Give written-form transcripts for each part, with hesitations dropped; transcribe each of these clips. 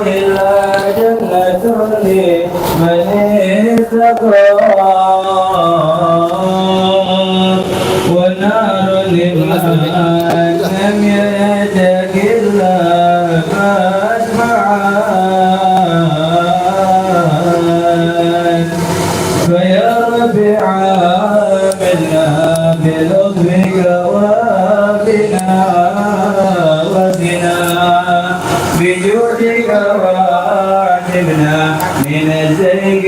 إلا جنة لمن اتقى والنار لمن لم يتق الله أجمعان فيا رب عاملنا بلطفك وبنا بجودك واعتبنا من الزيغ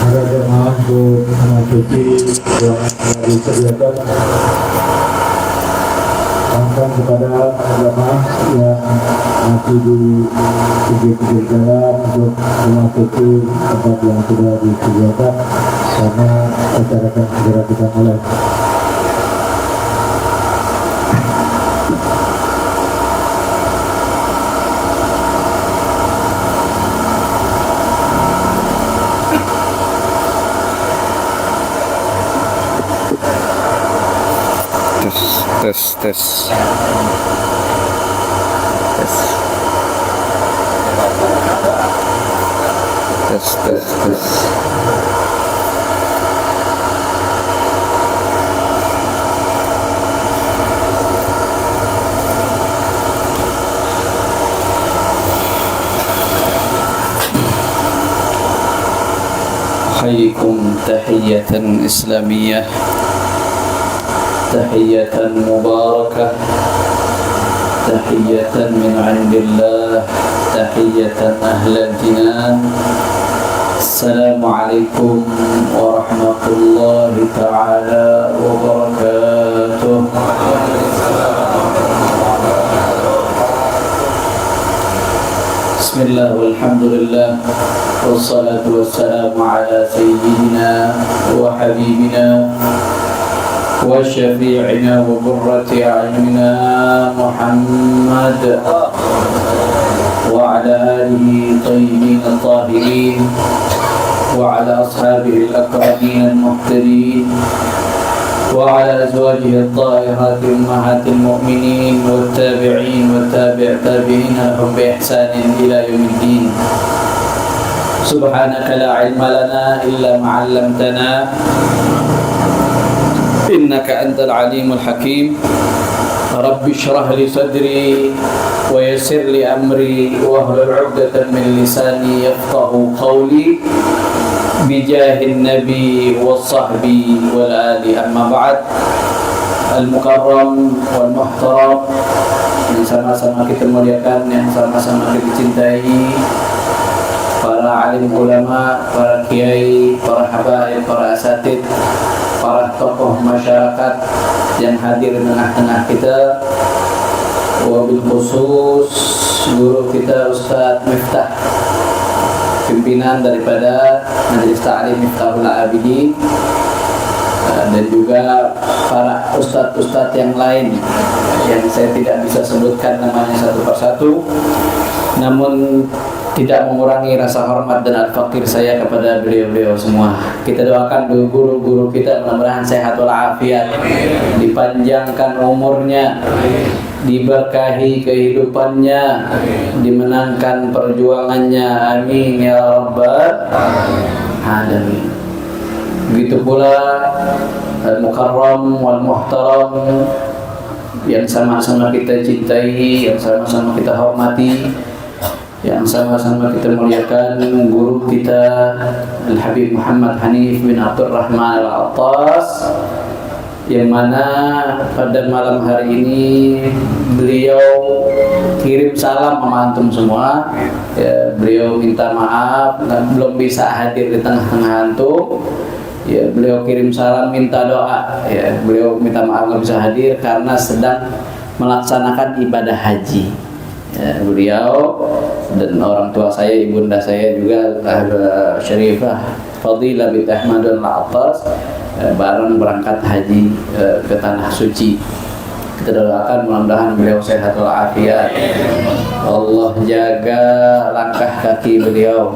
para jemaah untuk memasuki ruangan yang disediakan. Mohon kepada jemaah yang masih di pinggir-pinggir jalan untuk memasuki tempat yang sudah disediakan karena acara akan segera kita mulai. Tes tes حيكم تحية إسلامية تحية مباركة تحية من عند الله تحية أهل الجنان Assalamualaikum warahmatullahi ta'ala wabarakatuh. Bismillah walhamdulillah wassalatu wassalamu ala sayyidina wa habibina wa syafi'ina wa qurrati a'yunina Muhammad wa ala alihi tayyibin at-tahirin wa ala ashabihi al-akramin al-muhtadin wa ala azwajihi at-tahirat ummahatil mu'minin wat tabi'in wat tabi' tabi'in lahum bi ihsanin ila yaumiddin. Subhanaka la ilma lana illa ma 'allamtana innaka antal alimul hakim. Rabbi shrah li sadri wa yassir li amri wahlul 'uqdatam min lisani yafqahu qawli bijahin nabi wa sahbi wal ali amma ba'd. Al-mukarram wal muhtaram, yang sama-sama kita muliakan, yang sama-sama kita cintai, para alim ulama, para kiai, para habaib, para asatid, para tokoh masyarakat yang hadir di tengah-tengah kita, wabil khusus guru kita Ustadz Miftah, pimpinan daripada Majelis Ta'lim Miftahul Abidin, dan juga para ustadz-ustadz yang lain yang saya tidak bisa sebutkan namanya satu persatu, namun tidak mengurangi rasa hormat dan al-fakir saya kepada beliau-beliau semua. Kita doakan guru-guru kita mudah-mudahan sehat walafiat, dipanjangkan umurnya, diberkahi kehidupannya, dimenangkan perjuangannya. Amin ya rabbal alamin. Begitu pula al-mukarram wal muhtaram, yang sama-sama kita cintai, yang sama-sama kita hormati, yang sama-sama kita muliakan, guru kita Al-Habib Muhammad Hanif bin Abdul Rahman Al-Attas, yang mana pada malam hari ini beliau kirim salam sama antum semua. Ya, beliau minta maaf belum bisa hadir di tengah-tengah antum. Ya, beliau kirim salam minta doa. Ya, beliau minta maaf nggak bisa hadir karena sedang melaksanakan ibadah haji. Ya, beliau dan orang tua saya, ibunda saya juga Syarifah Fadilah bint Ahmad Al-Attas bareng berangkat haji ke tanah suci. Kita doakan mudah-mudahan beliau sehat walafiat. Allah jaga langkah kaki beliau,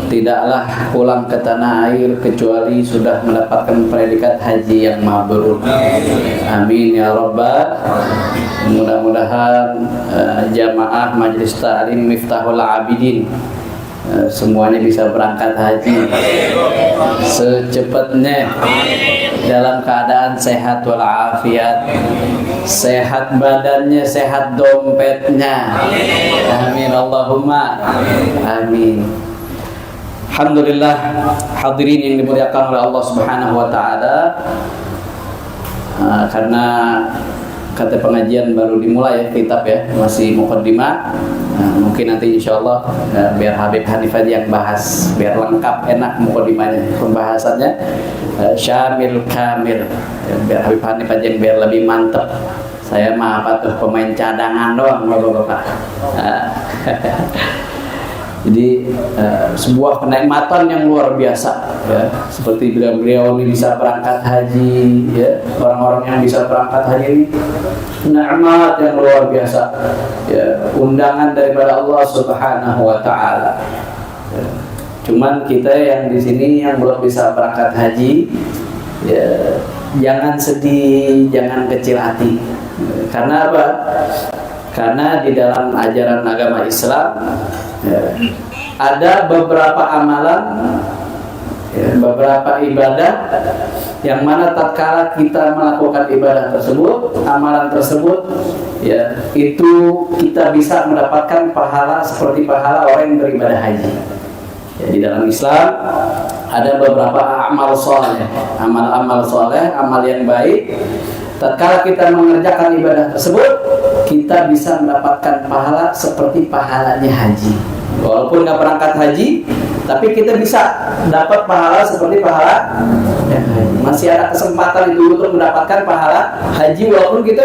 tidaklah pulang ke tanah air kecuali sudah mendapatkan predikat haji yang mabrur. Amin ya rabbal. Mudah-mudahan jamaah Majelis Ta'lim Miftahul Abidin semuanya bisa berangkat haji secepatnya dalam keadaan sehat walafiat, sehat badannya, sehat dompetnya. Amin Allahumma amin. Alhamdulillah, hadirin yang dimuliakan oleh Allah Subhanahu wa taala. Karena kata pengajian baru dimulai ya, kitab ya, masih muqaddimah. Mungkin nanti insyaallah biar Habib Hanif aja yang bahas, biar lengkap enak muqaddimahnya, pembahasannya syamil kamil. Biar Habib Hanif aja yang biar lebih mantep. Saya mah apa tuh pemain cadangan doang Bapak-bapak. Jadi sebuah kenikmatan yang luar biasa ya. Seperti beliau ini bisa berangkat haji ya. Orang-orang yang bisa berangkat haji ini nikmat yang luar biasa ya. Undangan daripada Allah Subhanahu wa taala ya. Cuman kita yang di sini yang belum bisa berangkat haji ya, jangan sedih, jangan kecil hati. Karena apa? Karena di dalam ajaran agama Islam ya, ada beberapa amalan ya, beberapa ibadah yang mana tatkala kita melakukan ibadah tersebut, amalan tersebut ya, itu kita bisa mendapatkan pahala seperti pahala orang yang beribadah haji ya. Di dalam Islam ada beberapa amal soleh, amal-amal soleh, amal yang baik. Tatkala kita mengerjakan ibadah tersebut, kita bisa mendapatkan pahala seperti pahalanya haji. Walaupun nggak berangkat haji, tapi kita bisa dapat pahala seperti pahala masih ada kesempatan itu untuk mendapatkan pahala haji walaupun kita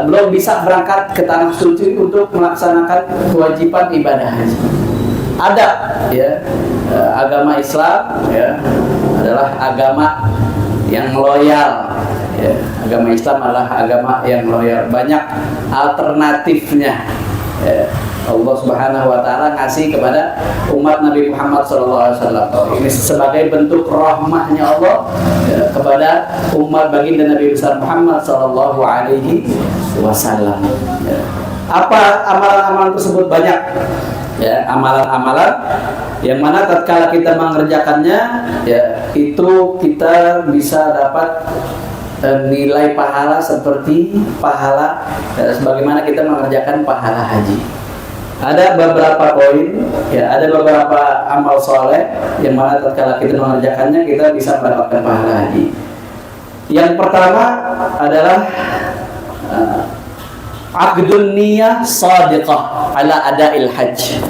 belum bisa berangkat ke tanah suci untuk melaksanakan kewajiban ibadah haji. Ada ya, agama Islam ya adalah agama yang loyal ya. Agama Islam adalah agama yang loyal, banyak alternatifnya ya. Allah Subhanahu wa taala ngasih kepada umat Nabi Muhammad SAW ini sebagai bentuk rahmahnya Allah ya, kepada umat baginda Nabi besar Muhammad sallallahu alaihi wasallam ya. Apa amalan-amalan tersebut? Banyak ya, amalan-amalan yang mana tatkala kita mengerjakannya ya, itu kita bisa dapat nilai pahala seperti pahala sebagaimana kita mengerjakan pahala haji. Ada beberapa poin ya, ada beberapa amal soleh yang mana tatkala kita mengerjakannya kita bisa mendapatkan pahala haji. Yang pertama adalah aqdun niyah shadiqah ala ada'il hajj.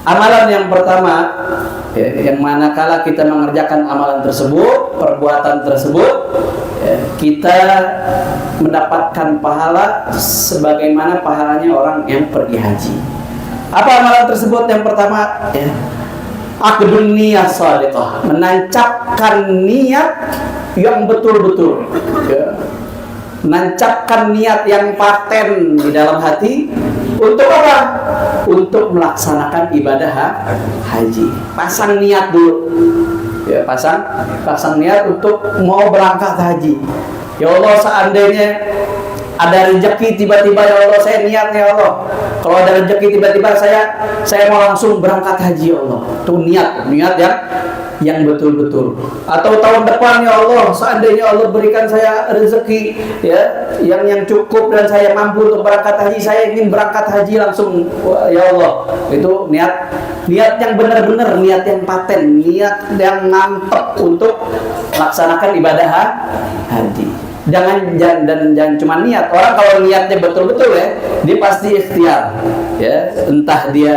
Amalan yang pertama ya, yang manakala kita mengerjakan amalan tersebut, perbuatan tersebut ya, kita mendapatkan pahala sebagaimana pahalanya orang yang pergi haji. Apa amalan tersebut? Yang pertama ya, aqdun niyah shadiqah, menancapkan niat yang betul-betul ya. Menancapkan niat yang paten di dalam hati. Untuk apa? Untuk melaksanakan ibadah haji. Pasang niat dulu ya, pasang niat untuk mau berangkat haji. Ya Allah, seandainya ada rezeki tiba-tiba, ya Allah saya niat ya Allah, kalau ada rezeki tiba-tiba saya mau langsung berangkat haji ya Allah. Itu niat yang betul-betul. Atau tahun depan ya Allah, seandainya Allah berikan saya rezeki ya yang cukup dan saya mampu untuk berangkat haji, saya ingin berangkat haji langsung ya Allah. Itu niat yang benar-benar, niat yang paten, niat yang mantap untuk melaksanakan ibadah haji. Jangan cuma niat. Orang kalau niatnya betul-betul ya, dia pasti ikhtiar ya, entah dia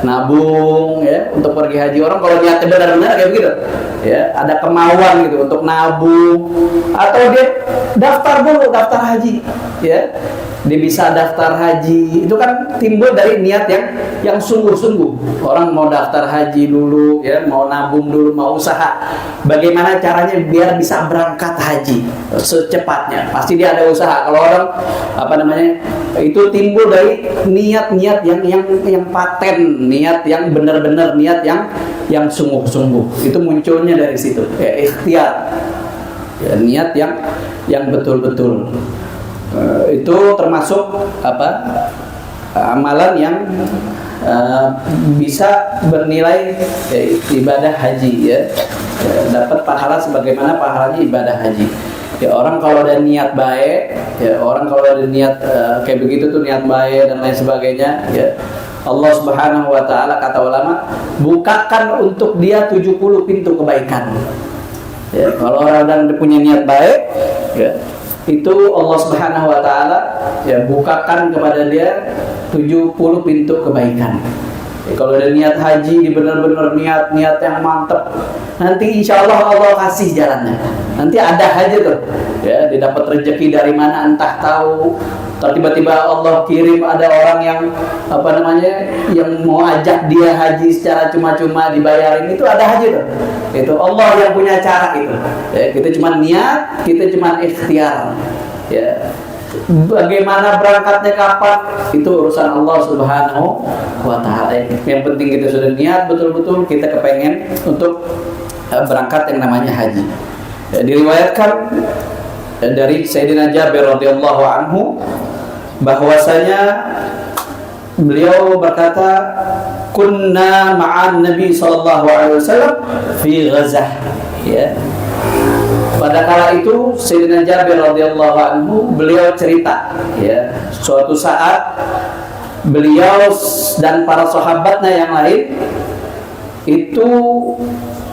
nabung ya untuk pergi haji. Orang kalau niatnya benar-benar kayak begitu ya, ada kemauan gitu untuk nabung, atau dia daftar haji ya, dia bisa daftar haji. Itu kan timbul dari niat yang sungguh-sungguh. Orang mau daftar haji dulu ya, mau nabung dulu, mau usaha bagaimana caranya biar bisa berangkat haji secepatnya. Pasti dia ada usaha. Kalau orang itu timbul dari niat-niat yang paten, niat yang benar-benar, niat yang sungguh-sungguh. Itu munculnya dari situ ya, ikhtiar ya, niat yang betul-betul. Itu termasuk amalan yang bisa bernilai ibadah haji ya, dapat pahala sebagaimana pahalanya ibadah haji ya. Orang kalau ada niat baik ya, orang kalau ada niat kayak begitu tuh, niat baik dan lain sebagainya ya, Allah Subhanahu wa taala, kata ulama, bukakan untuk dia 70 pintu kebaikan ya. Kalau orang punya niat baik ya, itu Allah Subhanahu wa taala ya bukakan kepada dia 70 pintu kebaikan. Ya, kalau ada niat haji, benar-benar niat yang mantap, nanti insya Allah Allah kasih jalannya. Nanti ada haji tuh ya, dia dapat rezeki dari mana entah tahu. Tiba-tiba Allah kirim ada orang yang yang mau ajak dia haji secara cuma-cuma dibayarin. Itu ada haji tuh. Itu Allah yang punya cara itu ya, kita cuma niat, kita cuma ikhtiar ya. Bagaimana berangkatnya kapan, itu urusan Allah Subhanahu wa taala. Yang penting kita sudah niat betul-betul, kita kepengen untuk berangkat yang namanya haji ya. Diriwayatkan dari Sayyidina Jabir radhiyallahu anhu bahwasanya beliau berkata, kunna ma'an Nabi sallallahu alaihi wasallam fi ghazah ya. Pada kala itu Sayyidina Jabir radhiyallahu anhu beliau cerita ya, suatu saat beliau dan para sahabatnya yang lain itu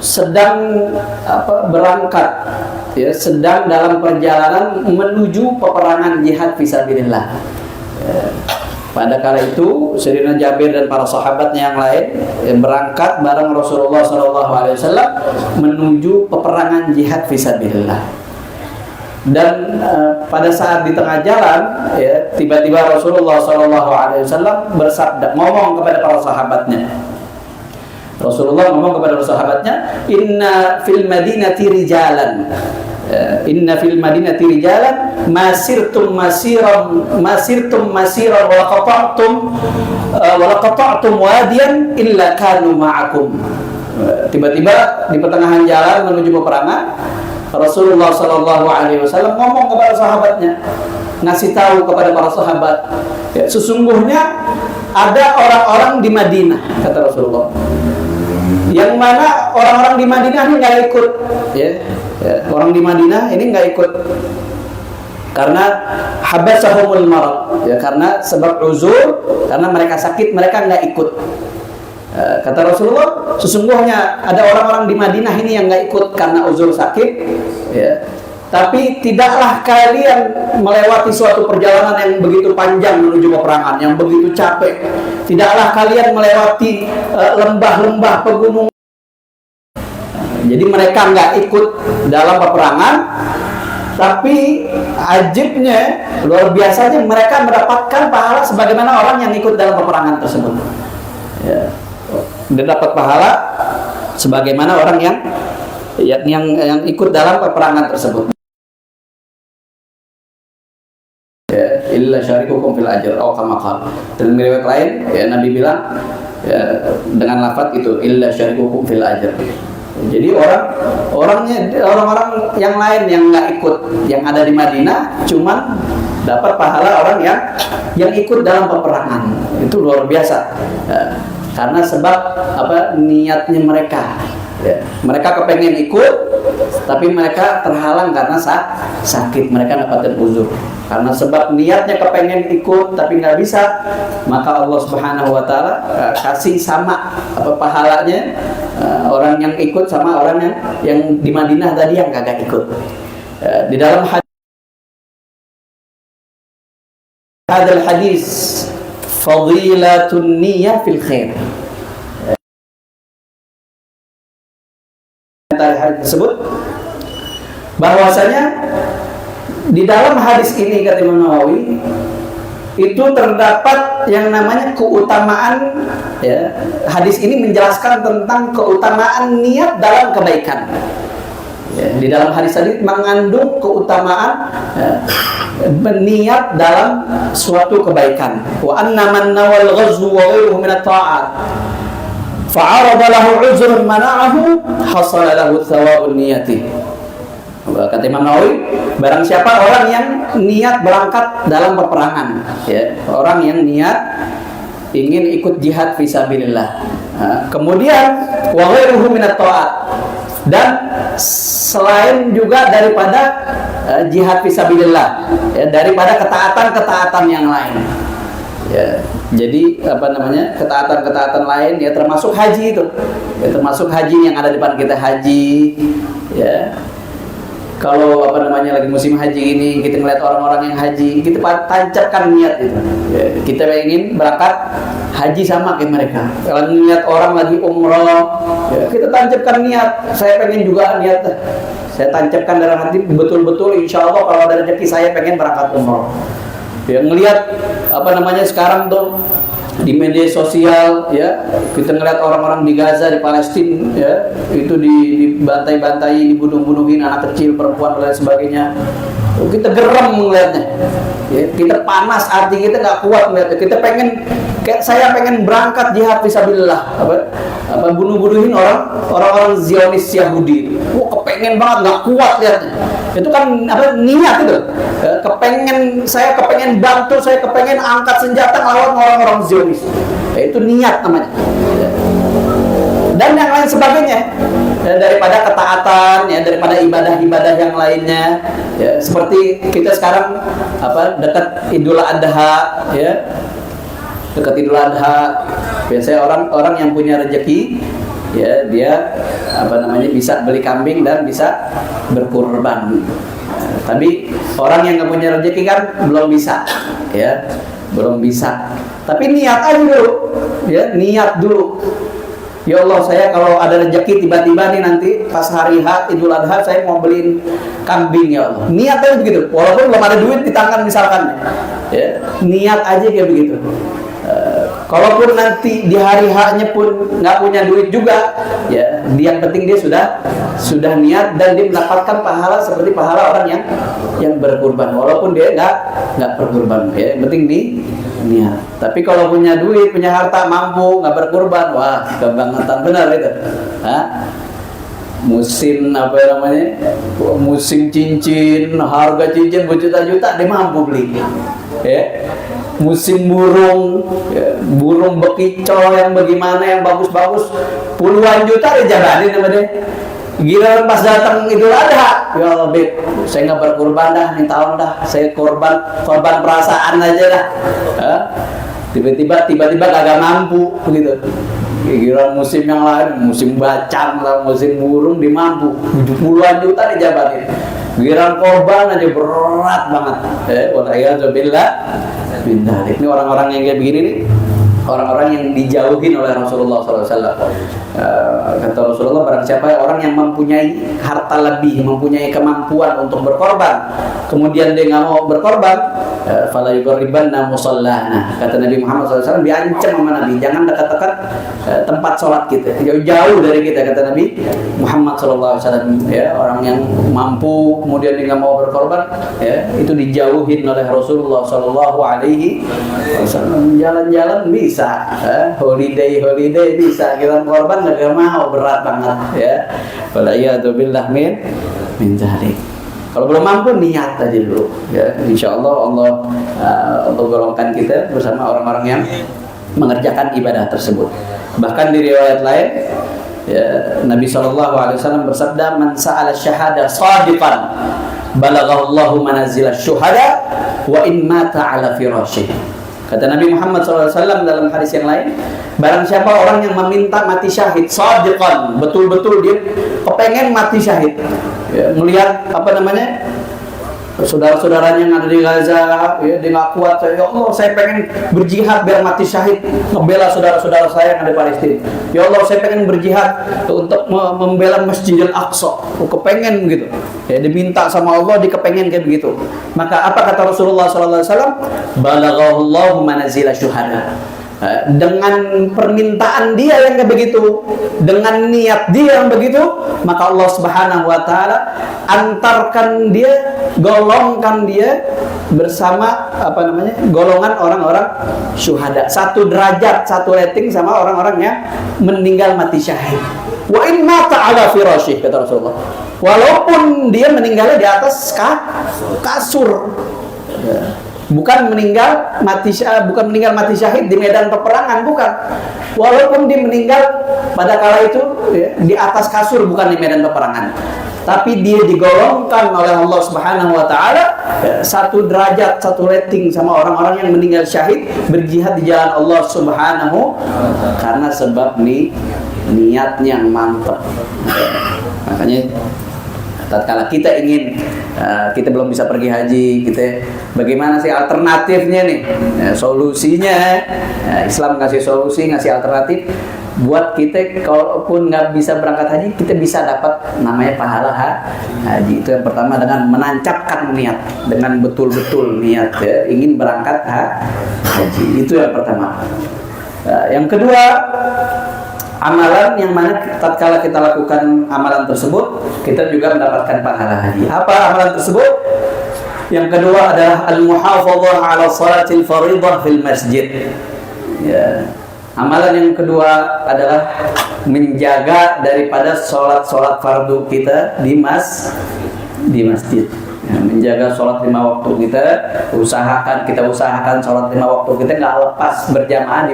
sedang berangkat ya, sedang dalam perjalanan menuju peperangan jihad fisabilillah ya. Pada kala itu Sayyidina Jabir dan para sahabatnya yang lain berangkat bareng Rasulullah SAW menuju peperangan jihad fisabilillah. Dan pada saat di tengah jalan, ya, tiba-tiba Rasulullah SAW bersabda, ngomong kepada para sahabatnya. Rasulullah ngomong kepada sahabatnya, Inna fil madinati rijalan, masirtum masiran wa qata'tum wadiyan illa kanu ma'akum. Tiba-tiba di pertengahan jalan menuju peperangan, Rasulullah SAW ngomong kepada sahabatnya, ngasih tahu kepada para sahabat, ya, sesungguhnya ada orang-orang di Madinah, kata Rasulullah, yang mana orang-orang di Madinah ini nggak ikut, ya, orang di Madinah ini nggak ikut karena habasahumul marad, ya, karena sebab uzur, karena mereka sakit, mereka nggak ikut. Kata Rasulullah, sesungguhnya ada orang-orang di Madinah ini yang nggak ikut karena uzur sakit, ya. Tapi tidaklah kalian melewati suatu perjalanan yang begitu panjang menuju peperangan, yang begitu capek. Tidaklah kalian melewati lembah-lembah pegunungan. Jadi mereka nggak ikut dalam peperangan, tapi ajibnya, luar biasanya, mereka mendapatkan pahala sebagaimana orang yang ikut dalam peperangan tersebut. Ya. Dan dapat pahala sebagaimana orang yang ikut dalam peperangan tersebut. Ya, illa syarikukum fil ajr atau kama qala. Dan riwayat lain, ya, Nabi bilang, ya, dengan lafaz itu, illa syarikukum fil ajr. Jadi orang-orang yang lain yang nggak ikut, yang ada di Madinah, cuman dapat pahala orang yang ikut dalam peperangan. Itu luar biasa. Ya. Karena sebab niatnya mereka, ya. Mereka kepengen ikut, tapi mereka terhalang karena sakit, mereka dapatkan uzur. Karena sebab niatnya kepengen ikut tapi nggak bisa, maka Allah Subhanahu Wa Taala kasih sama pahalanya orang yang ikut sama orang yang di Madinah tadi yang kagak ikut. Di dalam hadis fadilatun niyyah fil khair. Hadis tersebut bahwasanya di dalam hadis ini, kata Imam Nawawi, itu terdapat yang namanya keutamaan, ya. Hadis ini menjelaskan tentang keutamaan niat dalam kebaikan. Ya, di dalam hadis tadi mengandung keutamaan, ya, berniat dalam suatu kebaikan. Wa anna man nawal ghazwa wa ghayruhu min at-ta'at fa'arada lahu 'uzrun mana'ahu hasala lahu thawabun niyati. Kata Imam Nawawi, barang siapa orang yang niat berangkat dalam peperangan, ya, orang yang niat ingin ikut jihad fisabilillah, kemudian wa ghayruhu min at-ta'at, dan selain juga daripada jihad fisabilillah, ya, daripada ketaatan-ketaatan yang lain, ya. Jadi ketaatan-ketaatan lain, ya, termasuk haji itu, ya, termasuk haji yang ada di depan kita, haji, ya. Kalau lagi musim haji ini, kita melihat orang-orang yang haji, kita tancapkan niat itu, ya, kita ingin berangkat haji sama kayak mereka. Kalau melihat orang lagi umroh, ya, kita tancapkan niat, saya pengen juga niat, saya tancapkan dalam hati betul-betul, insya Allah kalau ada rezeki saya pengen berangkat umroh. Ya, ngelihat sekarang tuh di media sosial, ya, kita ngeliat orang-orang di Gaza, di Palestina, ya, itu dibantai-bantai, dibunuh-bunuhin anak kecil, perempuan, dan lain sebagainya. Kita geram melihatnya, ya, kita panas, hati kita nggak kuat melihatnya. Kita saya pengen berangkat jihad fisabilillah, bunuh-bunuhin orang-orang Zionis Yahudi. Wah, kepengen banget, nggak kuat lihatnya. Itu kan niat itu. Saya kepengen bantu, saya kepengen angkat senjata melawan orang-orang Zionis. Ya, itu niat namanya. Dan yang lain sebagainya. Dan daripada ketaatan, ya, daripada ibadah-ibadah yang lainnya, ya, seperti kita sekarang dekat Idul Adha, ya, dekat Idul Adha, biasanya orang yang punya rezeki, ya, dia bisa beli kambing dan bisa berkurban. Tapi orang yang nggak punya rezeki kan belum bisa, ya, belum bisa. Tapi niat aja dulu, ya niat dulu. Ya Allah, saya kalau ada rezeki tiba-tiba nih nanti pas hari Idul Adha saya mau beliin kambing ya Allah. Niat aja begitu, walaupun belum ada duit di tangan misalkan. Ya, niat aja kayak begitu. Kalaupun nanti di hari H-nya pun nggak punya duit juga, ya, yang penting dia sudah niat dan dia mendapatkan pahala seperti pahala orang yang berkurban, walaupun dia nggak berkurban, ya, yang penting niat. Tapi kalau punya duit, punya harta, mampu nggak berkurban, wah kebangetan benar itu. Musim apa namanya? Musim cincin, harga cincin berjuta-juta dia mampu beli, ya. Musim burung, ya, burung bekicot yang bagaimana yang bagus-bagus puluhan juta dijabanin sama dia. Gila pas datang Idul Adha, ya Allah Beb, saya nggak berkurban dah nih tahun dah, saya korban perasaan aja dah. Tiba-tiba kagak mampu begitu. Gila musim yang lain, musim bacang lah, musim burung dimampu, puluhan juta dijabanin. Giliran korban aja berat banget. Walaikumsalam. Ini orang-orang yang kayak begini nih, orang-orang yang dijauhin oleh Rasulullah SAW. Kata Rasulullah, barang siapa orang yang mempunyai harta lebih, mempunyai kemampuan untuk berkorban, kemudian dia nggak mau berkorban, fala yuqribanna musallana. Kata Nabi Muhammad SAW, diancam sama Nabi, jangan dekat-dekat tempat sholat kita, jauh-jauh dari kita, kata Nabi Muhammad SAW. Ya, orang yang mampu kemudian dia nggak mau berkorban, ya, itu dijauhin oleh Rasulullah SAW. Jalan-jalan bisa, holiday bisa, kita korban nggak mau, berat banget, ya. Walaikumsalam min dzalik. Kalau belum mampu niat aja dulu, ya. Insya Allah untuk golongkan kita bersama orang-orang yang mengerjakan ibadah tersebut. Bahkan di riwayat lain, ya, Nabi SAW bersabda, man sa'ala syahada shadiqan balaghahu Allahu manazil syuhada wa in mata ala firasyih. Kata Nabi Muhammad SAW dalam hadis yang lain, barang siapa orang yang meminta mati syahid, shadiqan, betul-betul dia kepengen mati syahid, ya, melihat apa namanya, saudara-saudaranya yang ada di Gaza, ya, dia nggak kuat, ya Allah saya pengen berjihad biar mati syahid, membela saudara-saudara saya yang ada di Palestina. Ya Allah saya pengen berjihad untuk membela Masjidil Aqsa, kepengen gitu, ya, diminta sama Allah, dikepengen kayak begitu. Maka apa kata Rasulullah SAW? Balaghahu Allahu manazila syuhada. Dengan permintaan dia yang kayak begitu, dengan niat dia yang begitu, maka Allah Subhanahu wa taala antarkan dia, golongkan dia bersama apa namanya, golongan orang-orang syuhada, satu derajat, satu rating sama orang-orang yang meninggal mati syahid. Wa in mata ala firasyih, kata Rasulullah, walaupun dia meninggalnya di atas kasur, ya. Bukan meninggal mati syahid di medan peperangan, bukan. Walaupun dia meninggal pada kala itu, ya, di atas kasur, bukan di medan peperangan, tapi dia digolongkan oleh Allah Subhanahu wa taala, ya, satu derajat, satu rating sama orang-orang yang meninggal syahid berjihad di jalan Allah Subhanahu, karena sebab niatnya yang mantap. Makanya tatkala kita ingin, kita belum bisa pergi haji, kita bagaimana sih alternatifnya nih, solusinya, Islam ngasih solusi, ngasih alternatif buat kita. Kalaupun nggak bisa berangkat haji, kita bisa dapat namanya pahala haji. Itu yang pertama, dengan menancapkan niat, dengan betul-betul niat, ya, ingin berangkat haji. Itu yang pertama. Yang kedua, amalan yang mana tatkala kita lakukan amalan tersebut, kita juga mendapatkan pahala haji. Apa amalan tersebut? Yang kedua adalah al-muhafadzah 'ala shalatil fardhah fil masjid. Ya. Amalan yang kedua adalah menjaga daripada sholat fardu kita di masjid. Ya, menjaga sholat 5 waktu kita, kita usahakan sholat 5 waktu kita nggak lepas berjamaah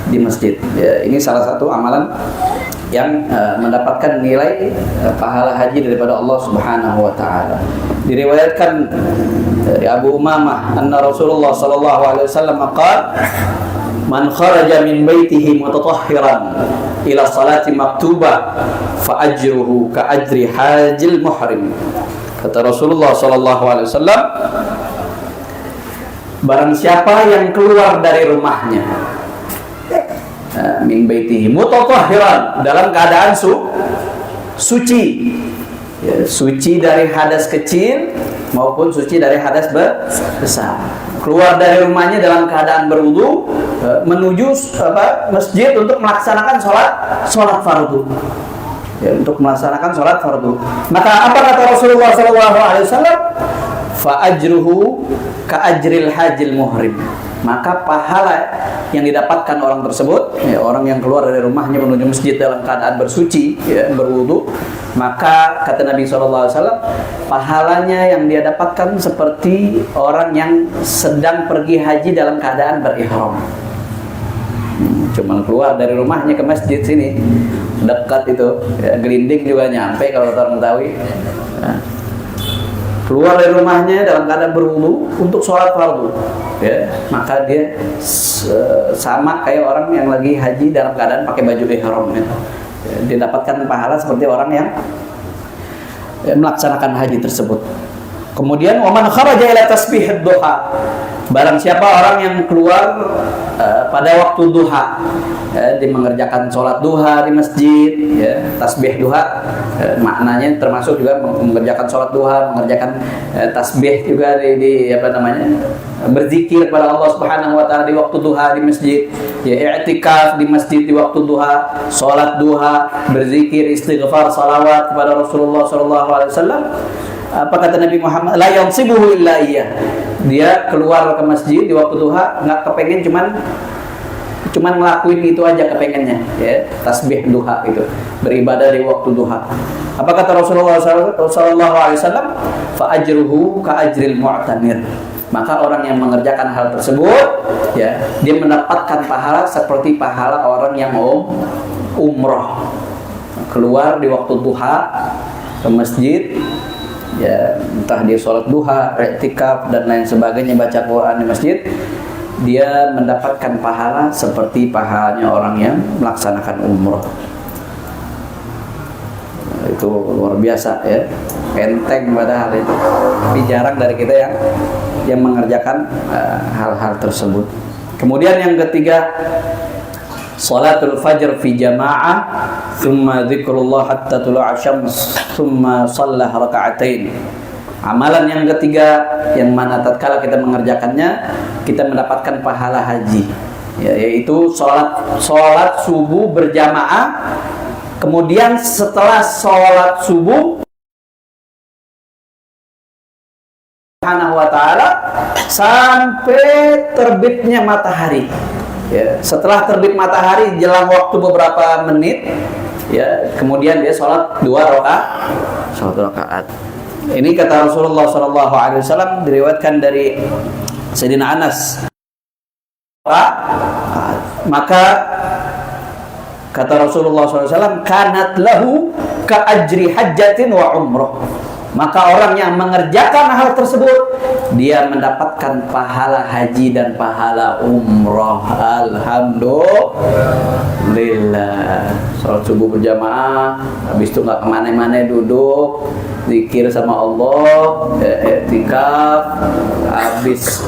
di masjid. Ya, ini salah satu amalan yang mendapatkan nilai pahala haji daripada Allah Subhanahu wa taala. Diriwayatkan dari Abu Umamah anna Rasulullah sallallahu alaihi wasallam qala, man kharaja min baitihi mutatahhiran ila salati maktubah fa ajruhu ka ajri hajil muhrim. Kata Rasulullah sallallahu alaihi wasallam, barang siapa yang keluar dari rumahnya min baitihi mutatahhiran, dalam keadaan suci, ya, suci dari hadas kecil maupun suci dari hadas besar, keluar dari rumahnya dalam keadaan berwudu, menuju masjid untuk melaksanakan sholat fardu, ya, untuk melaksanakan sholat fardu. Maka apa kata Rasulullah SAW? Fa ajruhu ka ajril hajil muhrim. Maka pahala yang didapatkan orang tersebut, ya, orang yang keluar dari rumahnya menuju masjid dalam keadaan bersuci, ya, berwudu, maka kata Nabi SAW, pahalanya yang dia dapatkan seperti orang yang sedang pergi haji dalam keadaan berihram. Cuma keluar dari rumahnya ke masjid sini, dekat itu, ya, gelinding juga nyampe kalau orang Betawi. Nah, keluar dari rumahnya dalam keadaan berwudu untuk sholat fardu, ya, maka dia sama kayak orang yang lagi haji dalam keadaan pakai baju ihram, ya. Dia dapatkan pahala seperti orang yang melaksanakan haji tersebut. Kemudian waman kharaja ila tasbihid duha, barang siapa orang yang keluar pada waktu duha, ya, dia mengerjakan sholat duha di masjid, ya, tasbih duha, maknanya termasuk juga mengerjakan sholat duha, mengerjakan tasbih juga di berzikir kepada Allah Subhanahu wa taala di waktu duha di masjid, ya, i'tikaf di masjid di waktu duha, sholat duha, berzikir, istighfar, salawat kepada Rasulullah SAW. Apa kata Nabi Muhammad? La yansibuhu illa iyyah. Dia keluar ke masjid di waktu duha, nggak kepengen cuman ngelakuin itu aja kepengennya, ya, tasbih duha itu, beribadah di waktu duha. Apa kata Rasulullah SAW? Fa ajruhu ka ajril mu'tamir. Maka orang yang mengerjakan hal tersebut, ya, dia mendapatkan pahala seperti pahala orang yang umroh, keluar di waktu duha ke masjid, ya, entah dia sholat duha, i'tikaf dan lain sebagainya, baca Quran di masjid, dia mendapatkan pahala seperti pahalanya orang yang melaksanakan umroh. Itu luar biasa, ya, enteng padahal itu, tapi jarang dari kita yang mengerjakan hal-hal tersebut. Kemudian yang ketiga, salatul fajr fi jama'ah, thumma dzikrullah hatta tulu'a syams, thumma shallah raka'atain. Amalan yang ketiga yang mana tatkala kita mengerjakannya kita mendapatkan pahala haji, ya, yaitu salat subuh berjamaah. Kemudian setelah salat subuh Subhanahu wa taala sampai terbitnya matahari. Ya, setelah terbit matahari jelang waktu beberapa menit, ya, kemudian dia sholat 2 rakaat. Ini kata Rasulullah SAW, diriwayatkan dari Sayyidina Anas. Maka kata Rasulullah SAW, kanat lahu ka ajri hajjatin wa umrah. Maka orang yang mengerjakan hal tersebut, dia mendapatkan pahala haji dan pahala umroh. Alhamdulillah. Salat subuh berjamaah, habis itu nggak kemana-mana, duduk zikir sama Allah, i'tikaf, habis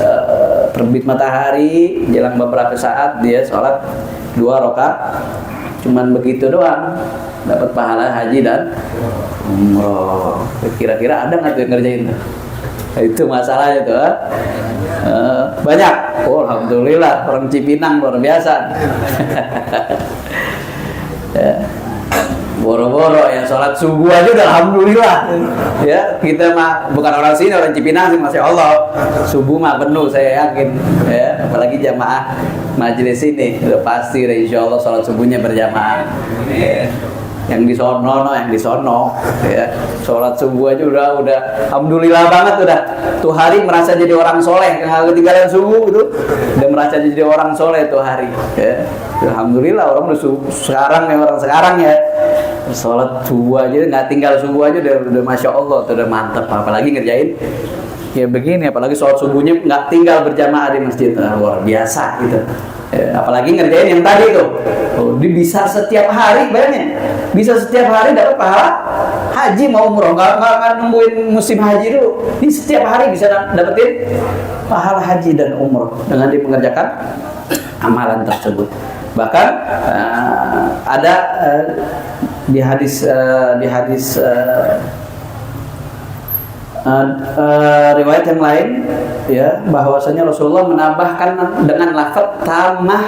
terbit matahari jelang beberapa saat dia sholat 2 rakaat. Cuman begitu doang dapat pahala haji dan umroh. Kira-kira ada nggak tuh yang ngerjain tuh? Itu masalahnya tuh. Banyak. Oh, alhamdulillah, orang Cipinang luar biasa. Ya. Boro-boro ya sholat subuh aja udah alhamdulillah. Ya, kita mah bukan orang sini, orang Cipinang sih, masya Allah. Subuh mah penuh saya yakin. Ya, apalagi jamaah majelis ini udah pasti insya Allah sholat subuhnya berjamaah. Ya. Yang di sono, ya, sholat subuh aja udah alhamdulillah banget udah. Tuh hari merasa jadi orang soleh, ketinggalan subuh itu udah merasa jadi orang soleh tuh hari. Ya. Alhamdulillah orang sekarang ya sholat subuh aja nggak tinggal subuh aja udah masya Allah, udah mantep. Apalagi ngerjain ya begini, apalagi sholat subuhnya nggak tinggal berjamaah di masjid, luar biasa gitu. Ya, apalagi ngerjain yang tadi tuh, dia bisa setiap hari, bayangin, bisa setiap hari dapat pahala haji mau umroh, nggak nungguin musim haji dulu. Ini setiap hari bisa dapetin pahala haji dan umroh dengan dia mengerjakan amalan tersebut. Bahkan ada di hadis riwayat yang lain ya, bahwasanya Rasulullah menambahkan dengan lafaz tamah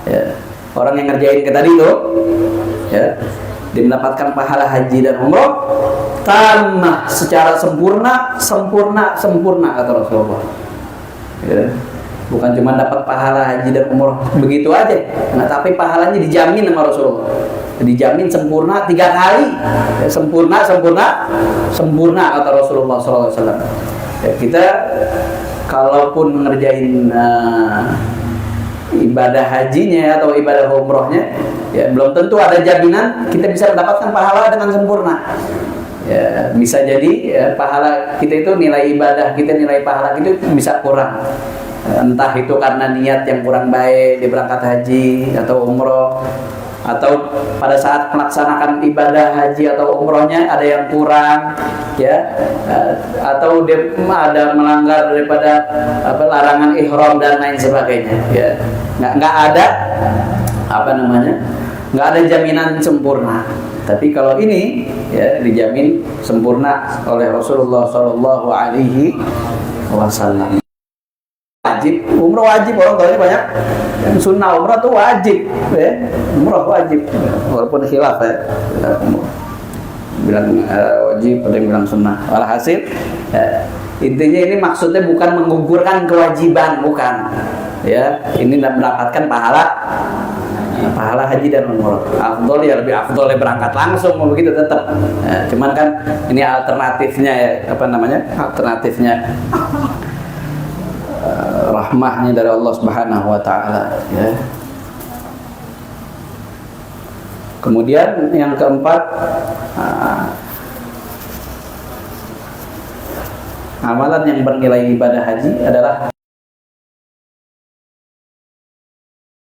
ya. Orang yang ngerjain ke tadi itu ya, dia mendapatkan pahala haji dan umroh tamah secara sempurna kata Rasulullah ya. Bukan cuma dapat pahala haji dan umroh begitu aja, nah, tapi pahalanya dijamin sama Rasulullah, dijamin sempurna 3 kali ya, sempurna kata Rasulullah SAW ya. Kita kalaupun ngerjain ibadah hajinya atau ibadah umrohnya ya, belum tentu ada jaminan kita bisa mendapatkan pahala dengan sempurna ya. Bisa jadi ya, pahala kita itu, nilai ibadah kita, nilai pahala itu bisa kurang, entah itu karena niat yang kurang baik di berangkat haji atau umroh, atau pada saat melaksanakan ibadah haji atau umrohnya ada yang kurang ya, atau dia ada melanggar daripada larangan ihram dan lain sebagainya ya. Nggak ada nggak ada jaminan sempurna. Tapi kalau ini ya dijamin sempurna oleh Rasulullah Shallallahu Alaihi Wasallam. Wajib, umroh wajib, orang tahu banyak yang sunnah umroh tuh wajib ya, umroh wajib walaupun khilaf ya, bilang wajib, ada yang bilang sunnah. Walhasil ya, intinya ini maksudnya bukan menggugurkan kewajiban, bukan ya, ini mendapatkan pahala haji dan umroh. Afdol ya, lebih afdol ya berangkat langsung mau begitu tetap ya, cuman kan ini alternatifnya ya, alternatifnya rahmahnya dari Allah Subhanahu wa taala ya. Kemudian yang keempat, amalan yang bernilai ibadah haji adalah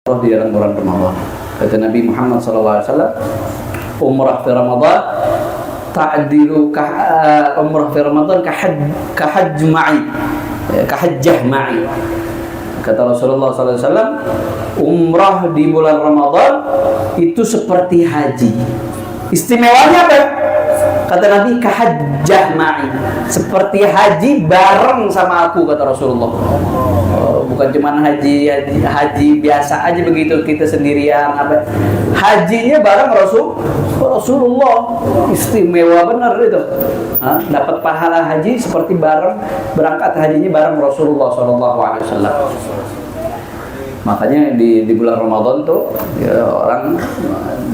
di dalam bulan Ramadan. Kata Nabi Muhammad SAW, umrah fi Ramadan ta'dilu umrah fi Ramadan kahajjah ma'i. Kata Rasulullah SAW, umrah di bulan Ramadan itu seperti haji. Istimewanya apa? Kata Nabi, kahajjah ma'i, seperti haji bareng sama aku, kata Rasulullah. Bukan cuma haji biasa aja begitu kita sendirian, hajinya bareng Rasulullah. Istimewa benar itu. Dapat pahala haji seperti berangkat hajinya bareng Rasulullah SAW. Makanya di bulan Ramadan tuh ya, orang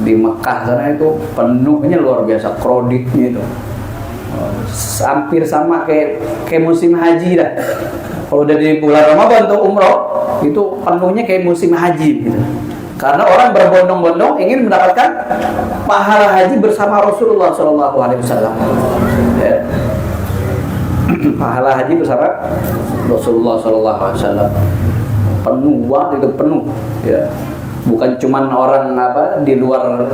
di Mekah sana itu penuhnya luar biasa, kreditnya itu hampir sama kayak musim haji dah. Kalau udah di bulan Ramadan tuh umroh itu penuhnya kayak musim haji gitu. Karena orang berbondong-bondong ingin mendapatkan pahala haji bersama Rasulullah SAW. Ya. Pahala haji bersama Rasulullah SAW. Penuh banget itu, penuh ya. Bukan cuman orang di luar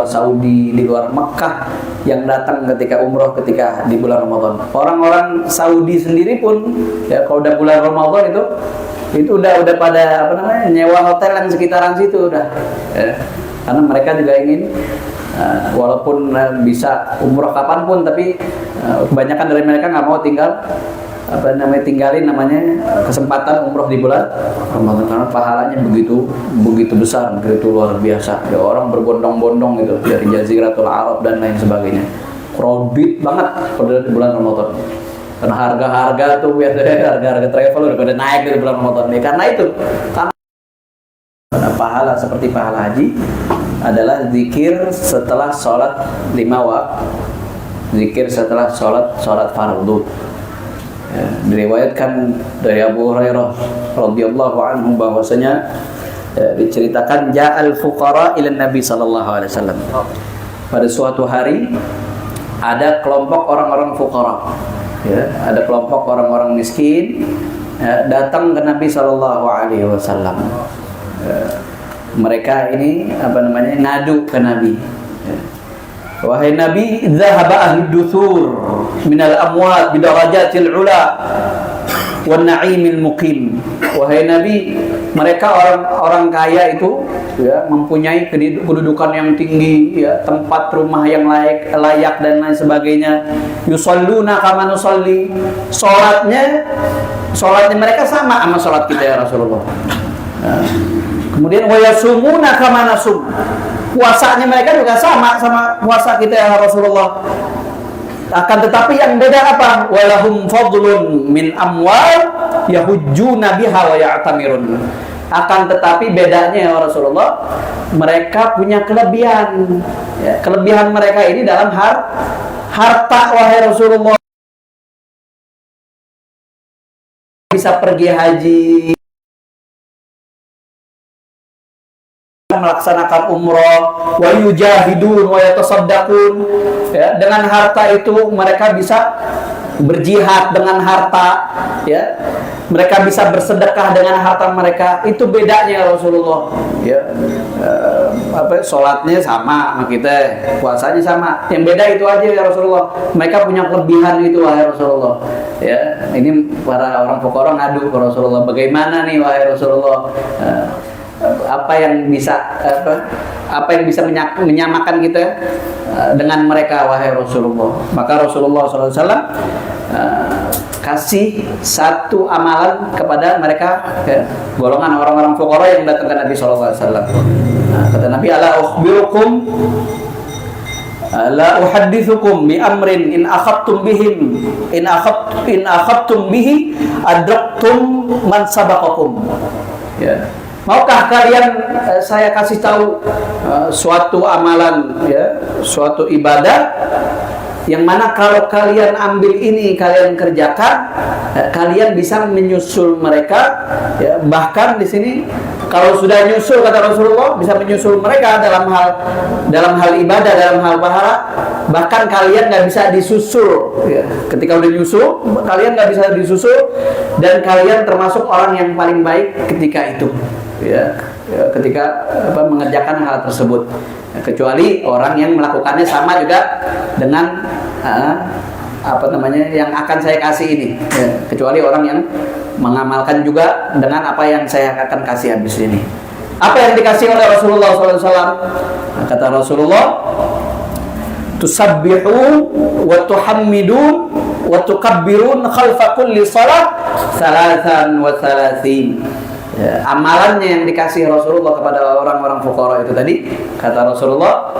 Saudi, di luar Mekah yang datang ketika umroh ketika di bulan Ramadan. Orang-orang Saudi sendiri pun ya, kalau udah bulan Ramadan itu udah pada nyewa hotel yang sekitaran situ udah ya. Karena mereka juga ingin walaupun bisa umroh kapanpun, tapi kebanyakan dari mereka nggak mau tinggalin kesempatan umroh di bulan Ramadan, karena pahalanya begitu besar, begitu luar biasa ya. Orang berbondong-bondong gitu dari Jaziratul Arab dan lain sebagainya, kredit banget pada bulan Ramadan. Karena harga-harga tuh biasanya harga travel udah pada naik di bulan Ramadan nih. Karena pahala seperti pahala haji adalah zikir setelah sholat 5 waktu, zikir setelah sholat fardu. Ya, diriwayatkan dari Abu Hurairah radhiyallahu anhu bahwasanya diceritakan ja'al fuqara ila Nabi sallallahu alaihi wasallam. Pada suatu hari ada kelompok orang-orang fuqara, ya, ada kelompok orang-orang miskin ya, datang ke Nabi sallallahu alaihi wasallam. Mereka ini ngadu ke Nabi. Ya. Wahai Nabi, dhahaba ahli duthur minal amwat bidarajatil ula wan na'imil muqim. Wahai Nabi, mereka orang-orang kaya itu ya mempunyai kedudukan yang tinggi, ya, tempat rumah yang layak dan lain sebagainya. Yusalluna kama nusalli. Salatnya mereka sama salat kita ya Rasulullah. Nah, kemudian wa yasumuna kama nasum. Puasanya mereka juga sama puasa kita ya Rasulullah. Akan tetapi yang beda apa? Walahum fadlun min amwal yahujjuna biha wa ya'tamirun. Akan tetapi bedanya ya Rasulullah, mereka punya kelebihan. Ya, kelebihan mereka ini dalam harta wahai Rasulullah. Bisa pergi haji, melaksanakan umroh, wa yujahidun wa yatasaddaqun, ya, dengan harta itu mereka bisa berjihad dengan harta, ya, mereka bisa bersedekah dengan harta mereka. Itu bedanya Rasulullah, ya. Sholatnya sama kita, puasanya sama, yang beda itu aja ya Rasulullah. Mereka punya kelebihan itu wahai Rasulullah, ya. Ini para orang fuqara ngadu ke Rasulullah, bagaimana nih wahai Rasulullah, apa yang bisa menyamakan kita dengan mereka wahai Rasulullah. Maka Rasulullah SAW kasih satu amalan kepada mereka, ya, golongan orang-orang fuqara yang datang ke Nabi SAW. Kata Nabi, ala uhaddithukum bi amrin in akhadtum bihi adraktum man sabaqakum. Ya. Maukah kalian saya kasih tahu suatu amalan, ya, suatu ibadah yang mana kalau kalian ambil ini, kalian kerjakan, kalian bisa menyusul mereka, ya, bahkan di sini kalau sudah nyusul kata Rasulullah bisa menyusul mereka dalam hal ibadah, dalam hal pahala, bahkan kalian nggak bisa disusul, ya. Ketika udah nyusul kalian nggak bisa disusul dan kalian termasuk orang yang paling baik ketika itu, ya, ketika mengerjakan hal tersebut, ya, kecuali orang yang melakukannya sama juga dengan yang akan saya kasih ini, ya, kecuali orang yang mengamalkan juga dengan apa yang saya akan kasih habis ini. Apa yang dikasih oleh Rasulullah SAW? Kata Rasulullah, tusabbihu wa tuhammidun wa tukabbirun khalfa kulli salat 33. Ya, amalannya yang dikasih Rasulullah kepada orang-orang fuqara itu tadi, kata Rasulullah,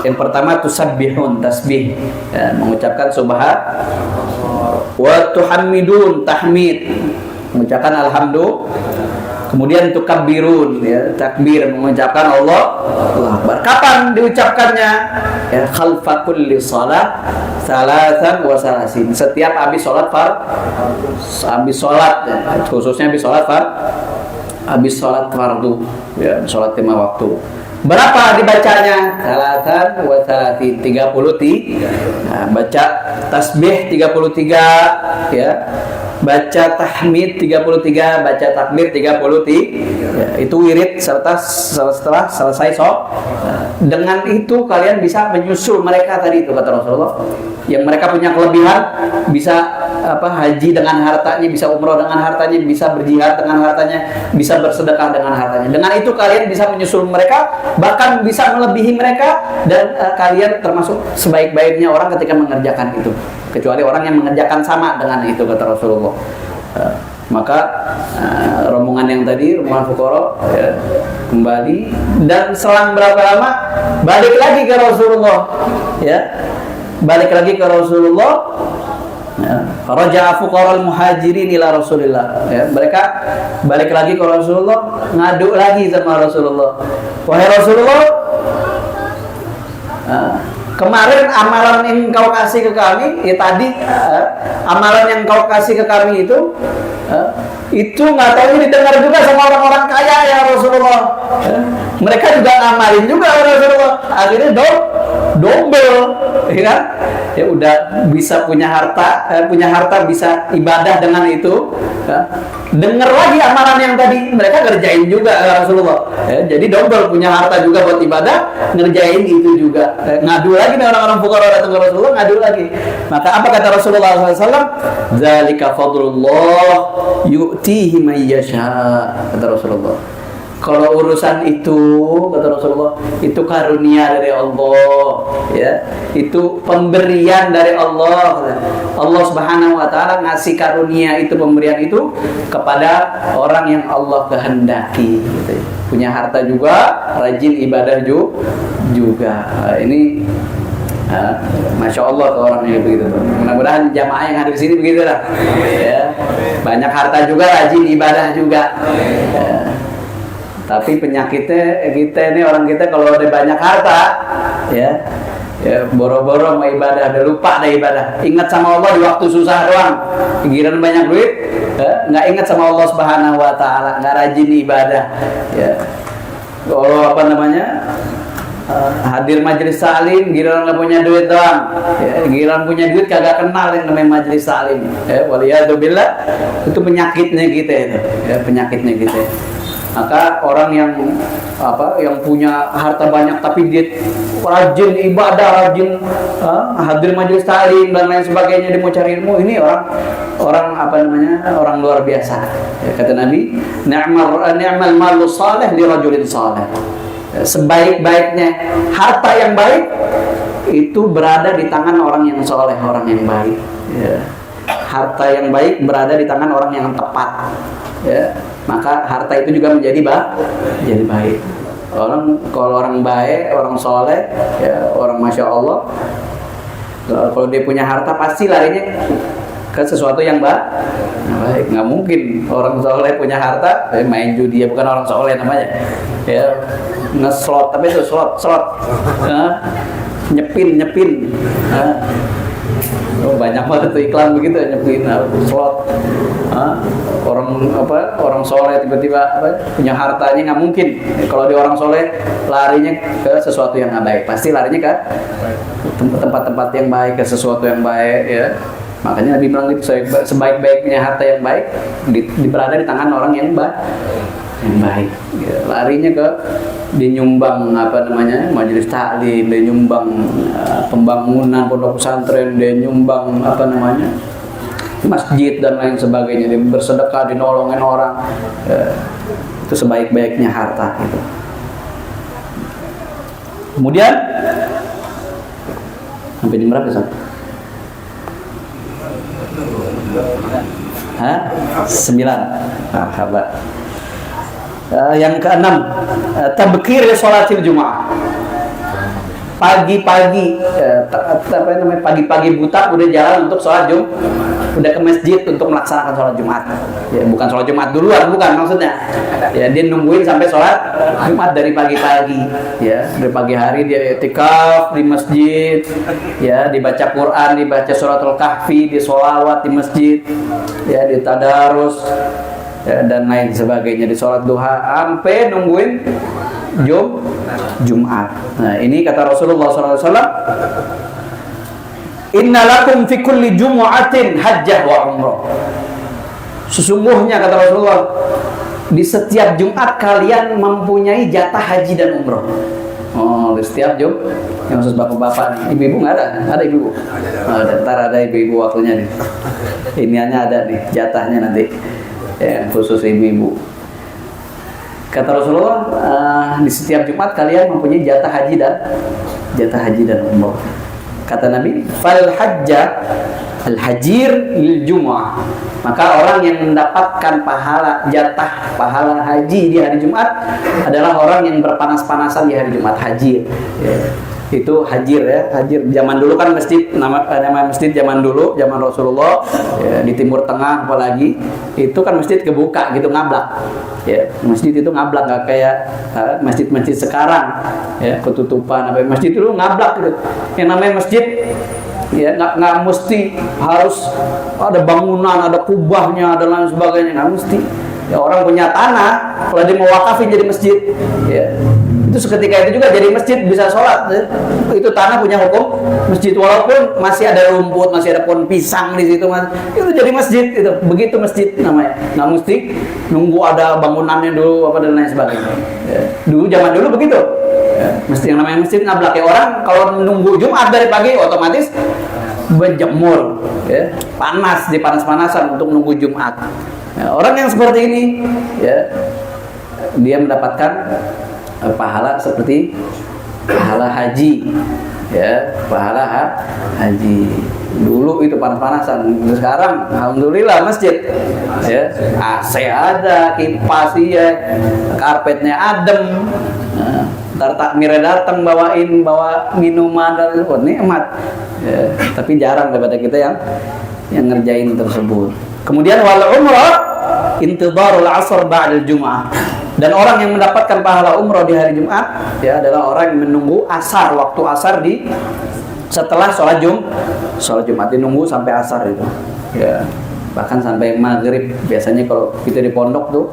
yang pertama tusabbihun, tasbih, ya, mengucapkan subhan, wa tuhammidun, tahmid, mengucapkan alhamdulillah, kemudian tukabbirun, ya, takbir, mengucapkan Allahu Akbar. Kapan diucapkannya? Ya, khalfa kulli shalah 33. Setiap habis sholat ya, khususnya habis sholat fardu, ya, sholat 5 waktu. Berapa dibacanya? 33. Nah, baca tasbih 33, ya. Baca tahmid 33, baca takbir 33, ya, itu wirid setelah selesai sholat. Dengan itu kalian bisa menyusul mereka tadi itu, kata Rasulullah, yang mereka punya kelebihan, bisa haji dengan hartanya, bisa umroh dengan hartanya, bisa berjihad dengan hartanya, bisa bersedekah dengan hartanya. Dengan itu kalian bisa menyusul mereka, bahkan bisa melebihi mereka, dan kalian termasuk sebaik-baiknya orang ketika mengerjakan itu, kecuali orang yang mengerjakan sama dengan itu, kata Rasulullah. Maka rombongan yang tadi, rombongan fuqara, ya, kembali, dan selang berapa lama balik lagi ke Rasulullah, ya, balik lagi ke Rasulullah. Raja'a fuqara'ul muhajirin ila Rasulillah, ya, mereka balik lagi ke Rasulullah, ngadu lagi sama Rasulullah. Wahai Rasulullah, kemarin amalan yang kau kasih ke kami, ya tadi amalan yang kau kasih ke kami itu nggak tahu didengar juga sama orang-orang kaya ya Rasulullah. Mereka juga ngamalin juga ya Rasulullah. Akhirnya double, ya kan? Ya udah bisa punya harta bisa ibadah dengan itu, ya. Dengar lagi amalan yang tadi mereka kerjain juga ya Rasulullah. Ya, jadi double, punya harta juga buat ibadah, ngerjain itu juga. Ngadu lagi nih orang-orang fuqara datang ke Rasulullah, ngadu lagi. Maka apa kata Rasulullah SAW? Zalika fadlullah yu'tihi man yasha, kata Rasulullah. Kalau urusan itu, kata Rasulullah, itu karunia dari Allah, ya. Itu pemberian dari Allah. Allah Subhanahu wa taala ngasih karunia itu, pemberian itu kepada orang yang Allah kehendaki, gitu. Punya harta juga, rajin ibadah juga. Ini Masya Allah tuh orang yang begitu. Mudah-mudahan jamaah yang ada di sini begitu lah. Ya. Banyak harta juga, rajin ibadah juga. Ya. Tapi penyakitnya kita ini, orang kita kalau udah banyak harta, ya boro-boro mau ibadah, udah lupa dah ibadah. Ingat sama Allah di waktu susah doang. Giliran banyak duit, nggak ingat sama Allah Subhanahu wa taala, nggak rajin ibadah. Ya. Kalau hadir majelis salim, giliran nggak punya duit doang. Ya, giliran punya duit kagak kenal yang namanya majelis salim. Ya, waliyadzubillah, itu penyakitnya kita itu. Ya, penyakitnya kita. Maka orang yang punya harta banyak tapi dia rajin ibadah, rajin hadir majelis taklim dan lain sebagainya, dia mau cari ilmu, ini orang luar biasa. Ya, kata Nabi, ni'mal malu salih li rajulin salih. Sebaik-baiknya harta yang baik itu berada di tangan orang yang soleh, orang yang baik. Ya. Harta yang baik berada di tangan orang yang tepat. Ya. Maka harta itu juga menjadi baik. Kalau orang baik, orang soleh, ya orang Masya Allah, kalau dia punya harta pasti larinya ke sesuatu yang baik. Nggak mungkin orang soleh punya harta main judi, ya bukan orang soleh namanya. Ya ngeslot, tapi itu slot, nyepin. Banyak banget tuh iklan begitu, nyepin slot. Orang soleh tiba-tiba punya hartanya, nggak mungkin. Kalau dia orang soleh larinya ke sesuatu yang nggak baik, pasti larinya ke tempat-tempat yang baik, ke sesuatu yang baik, ya. Makanya Nabi bilang itu, sebaik-baiknya harta yang baik berada di tangan orang yang baik. Ya, larinya ke dinyumbang majelis taklim, dia nyumbang pembangunan pondok pesantren, dia nyumbang masjid dan lain sebagainya, dia bersedekah, dinolongin orang. Itu sebaik-baiknya harta gitu. Kemudian sampai jam berapa, Sob? 9. Sahabat. Yang keenam, tabkir sholatil Jumat. Pagi-pagi, pagi-pagi buta udah jalan untuk sholat Jumat, udah ke masjid untuk melaksanakan sholat Jumat. Ya, bukan sholat Jumat duluan, bukan maksudnya. Ya, dia nungguin sampai sholat Jumat dari pagi-pagi. Ya, dari pagi hari dia i'tikaf di masjid. Ya, dibaca Quran, dibaca suratul Kahfi, di sholawat di masjid. Ya, di tadarus. Ya, dan lain sebagainya, di sholat duha, sampai nungguin Jumat. Nah, ini kata Rasulullah SAW, inna lakum fi kulli jumu'atin hajjah wa umrah. Sesungguhnya kata Rasulullah, di setiap Jumat kalian mempunyai jatah haji dan umrah. Oh, di setiap Jumat. Yang khusus bapak-bapak nih. Ibu-ibu nggak ada? Ada ibu-ibu? Ada. Ntar ada ibu-ibu waktunya nih. Iniannya ada nih, jatahnya nanti. Ya, khusus ibu-ibu. Kata Rasulullah, di setiap Jumat kalian mempunyai jatah haji dan umrah. Kata Nabi, fal hajja al hajir lil jumu'ah. Maka orang yang mendapatkan pahala haji di hari Jumat adalah orang yang berpanas-panasan di hari Jumat, hajir. Ya. Itu hajir, ya. Hajir zaman dulu kan masjid, nama masjid zaman dulu, zaman Rasulullah, ya, di Timur Tengah apalagi, itu kan masjid kebuka gitu, ngablak. Ya, masjid itu ngablak, nggak kayak masjid-masjid sekarang, ya, ketutupan. Masjid dulu ngablak gitu. Yang namanya masjid, ya, nggak mesti harus ada bangunan, ada kubahnya, ada lain sebagainya, nggak mesti. Ya, orang punya tanah, kalau dia mau wakafin jadi masjid, ya, Itu seketika itu juga jadi masjid, bisa sholat. Itu tanah punya hukum masjid, walaupun masih ada rumput, masih ada pohon pisang di situ, itu jadi masjid. Itu begitu masjid namanya. Nggak mesti nunggu ada bangunannya dulu apa dan lain sebagainya. Ya. Dulu zaman dulu begitu. Ya. Mesti yang namanya masjid ngablak ya, orang kalau nunggu Jumat dari pagi otomatis berjemur, ya, panas, di panas-panasan untuk nunggu Jumat. Ya, orang yang seperti ini, ya, dia mendapatkan pahala seperti pahala haji, ya, pahala haji. Dulu itu panas-panasan, sekarang alhamdulillah masjid, ya, AC ada, kipas ya, karpetnya adem. Nah, ntar takmirnya datang bawa minuman dan nikmat, ya, tapi jarang daripada kita yang ngerjain tersebut. Kemudian wal umrah intidharul asr ba'da Jum'ah. Dan orang yang mendapatkan pahala umrah di hari Jumat, ya, adalah orang yang menunggu asar, waktu asar di setelah sholat Jumat, dinunggu sampai asar itu, ya, bahkan sampai maghrib. Biasanya kalau kita di pondok tuh,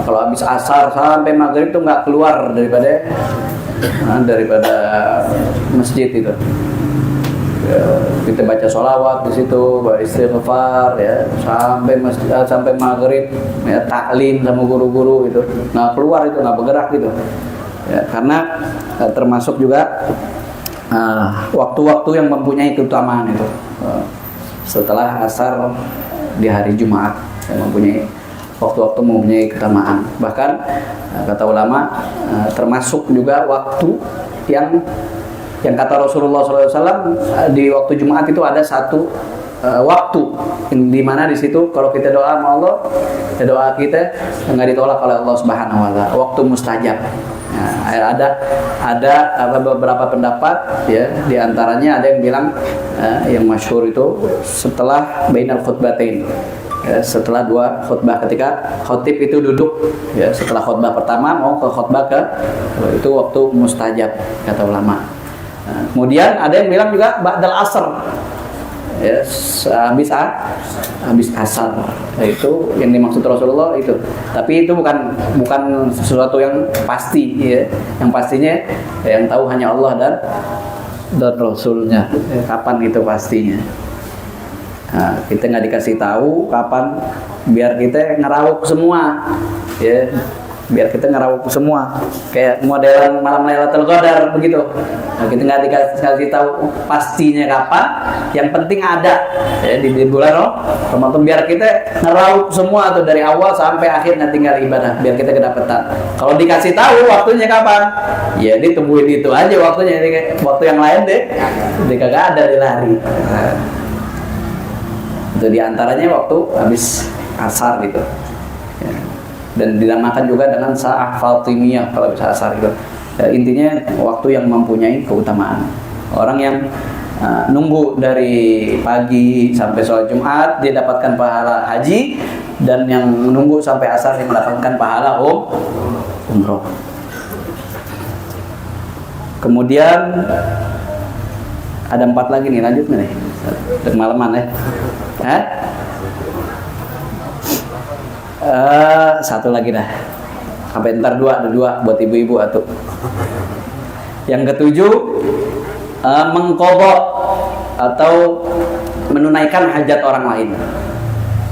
kalau habis asar sampai maghrib tuh nggak keluar daripada masjid itu. Ya, kita baca sholawat di situ, istighfar, ya, sampai maghrib, ya, taklim sama guru-guru itu, nggak keluar itu, nggak bergerak gitu, ya, karena termasuk juga waktu-waktu yang mempunyai keutamaan itu, setelah asar di hari Jumat, yang mempunyai waktu-waktu mempunyai keutamaan. Bahkan kata ulama, termasuk juga waktu yang kata Rasulullah SAW, di waktu Jumat itu ada satu waktu di mana di situ kalau kita doa sama Allah, doa kita nggak ditolak oleh Allah Subhanahu Wa Taala. Waktu mustajab. Nah, ada beberapa pendapat, ya, di antaranya ada yang bilang yang masyhur itu setelah bainal khutbatain. Ya, setelah dua khutbah, ketika khotib itu duduk, ya, setelah khutbah pertama mau ke khutbah itu waktu mustajab kata ulama. Nah, kemudian ada yang bilang juga ba'dal asr, ya, habis asar. Nah, itu yang dimaksud Rasulullah itu. Tapi itu bukan sesuatu yang pasti, ya. Yang pastinya, ya, yang tahu hanya Allah dan Rasulnya. Ya, kapan itu pastinya? Nah, kita nggak dikasih tahu kapan, biar kita ngerawuk semua, ya, biar kita ngerawuk semua kayak modelan malam Lailatul Qadar begitu. Nah, kita nggak dikasih tahu pastinya kapan, yang penting ada, ya, di bulan Ramadan, biar kita ngerawuk semua tuh dari awal sampai akhir, nanti tinggal ibadah biar kita kedapetan. Kalau dikasih tahu waktunya kapan, ya ditungguin itu aja waktunya. Waktu yang lain deh kagak ada, dilari. Itu diantaranya waktu habis asar gitu, ya. Dan dinamakan juga dengan sa'ah Fatimiyah kalau bisa asar gitu, ya, intinya waktu yang mempunyai keutamaan. Orang yang nunggu dari pagi sampai sholat Jumat dia dapatkan pahala haji, dan yang menunggu sampai asar dia mendapatkan pahala umroh. Kemudian ada 4 lagi nih, lanjut nih malaman ya. Satu lagi dah, sampai ntar ada dua buat ibu-ibu atau. Yang ketujuh, mengqadha atau menunaikan hajat orang lain,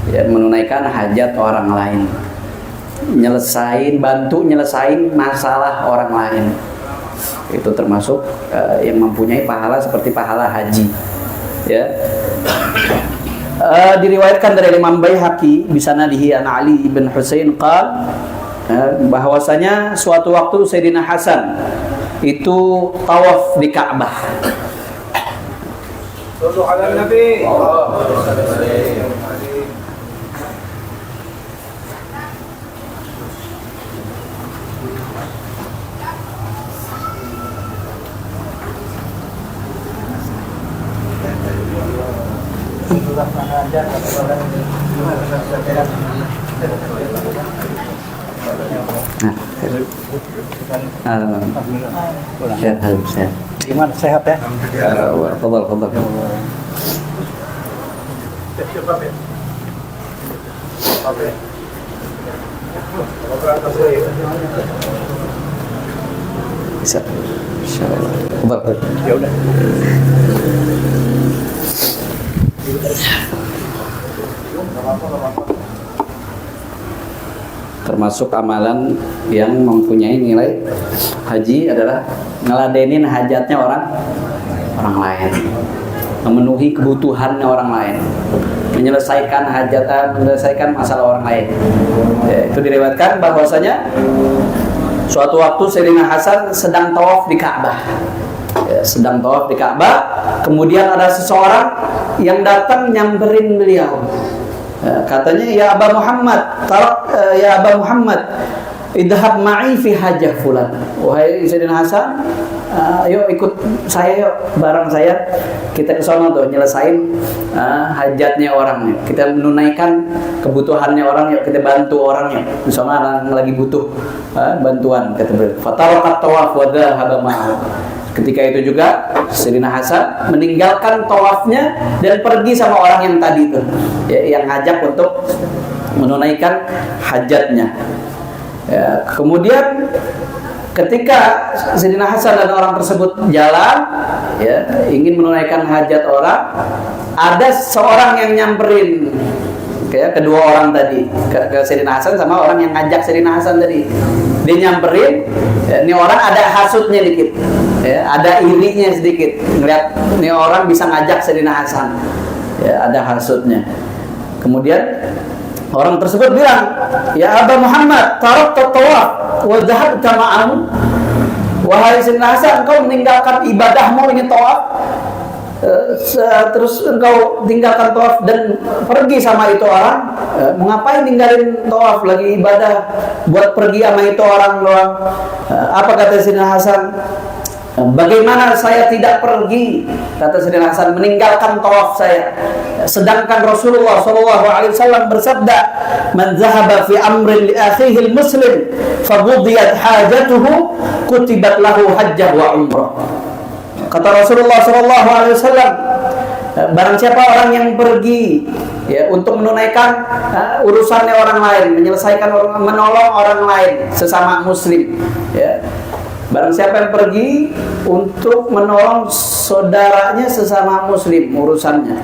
ya, menunaikan hajat orang lain, bantu nyelesain masalah orang lain. Itu termasuk yang mempunyai pahala seperti pahala haji, ya. Diriwayatkan dari Imam Baihaqi bisanadihi an Ali bin Husain qala, bahwasanya suatu waktu Sayyidina Hasan itu tawaf di Ka'bah. Sallu ala Nabi. Sehat. Gimana, sehat ya? Fadal. Bisa. Insyaallah. Baik. Ya udah. Termasuk amalan yang mempunyai nilai haji adalah ngeladenin hajatnya orang lain, memenuhi kebutuhannya orang lain, menyelesaikan hajatan, menyelesaikan masalah orang lain. Ya, itu diriwayatkan bahwasanya suatu waktu Sayyidina Hasan sedang tawaf di Ka'bah. Ya, sedang tawaf di Ka'bah, kemudian ada seseorang yang datang nyamperin beliau. Katanya, ya Aba Muhammad, ya Aba Muhammad, idhab ma'i fi hajah fulan. Wahai Sayyidina Hasan, yuk ikut saya, yuk bareng saya, kita ke sana tuh nyelesain hajatnya orang, kita menunaikan kebutuhannya orang, yuk kita bantu orangnya. Di sana lagi butuh bantuan, kata beliau. Fatarakat tawaf wa dhahaba ma'ahu. Ketika itu juga Sayyidina Hasan meninggalkan tawafnya dan pergi sama orang yang tadi itu, ya, yang ngajak untuk menunaikan hajatnya. Ya, kemudian ketika Sayyidina Hasan dan orang tersebut jalan, ya, ingin menunaikan hajat orang, ada seorang yang nyamperin, ya, kedua orang tadi, ke Sayyidina Hasan sama orang yang ngajak Sayyidina Hasan tadi. Dia nyamperin, ya, ini orang ada hasutnya dikit, ya, ada irinya sedikit, ngeliat ini orang bisa ngajak Sayyidina Hasan, ya, ada hasutnya. Kemudian orang tersebut bilang, ya Aba Muhammad, tarakta tawaf wa dhahabta ma'ahu. Wahai Sayyidina Hasan, engkau meninggalkan ibadahmu ini tawaf, terus engkau tinggalkan tawaf dan pergi sama itu orang. Mengapain ninggalin tawaf, lagi ibadah, buat pergi sama itu orang doang? Apa kata Sayyidina Hasan? Bagaimana saya tidak pergi? Kata Sayyidina Hasan, meninggalkan tawaf saya. Sedangkan Rasulullah SAW bersabda, "Man zahaba fi amrin li akhihi al-muslim, faqudiyat hajatuhu, kutibat lahu hajjah wa umrah." Kata Rasulullah SAW, barang siapa orang yang pergi, ya, untuk menunaikan urusannya orang lain, menyelesaikan menolong orang lain sesama muslim, ya. Barang siapa yang pergi untuk menolong saudaranya sesama muslim urusannya,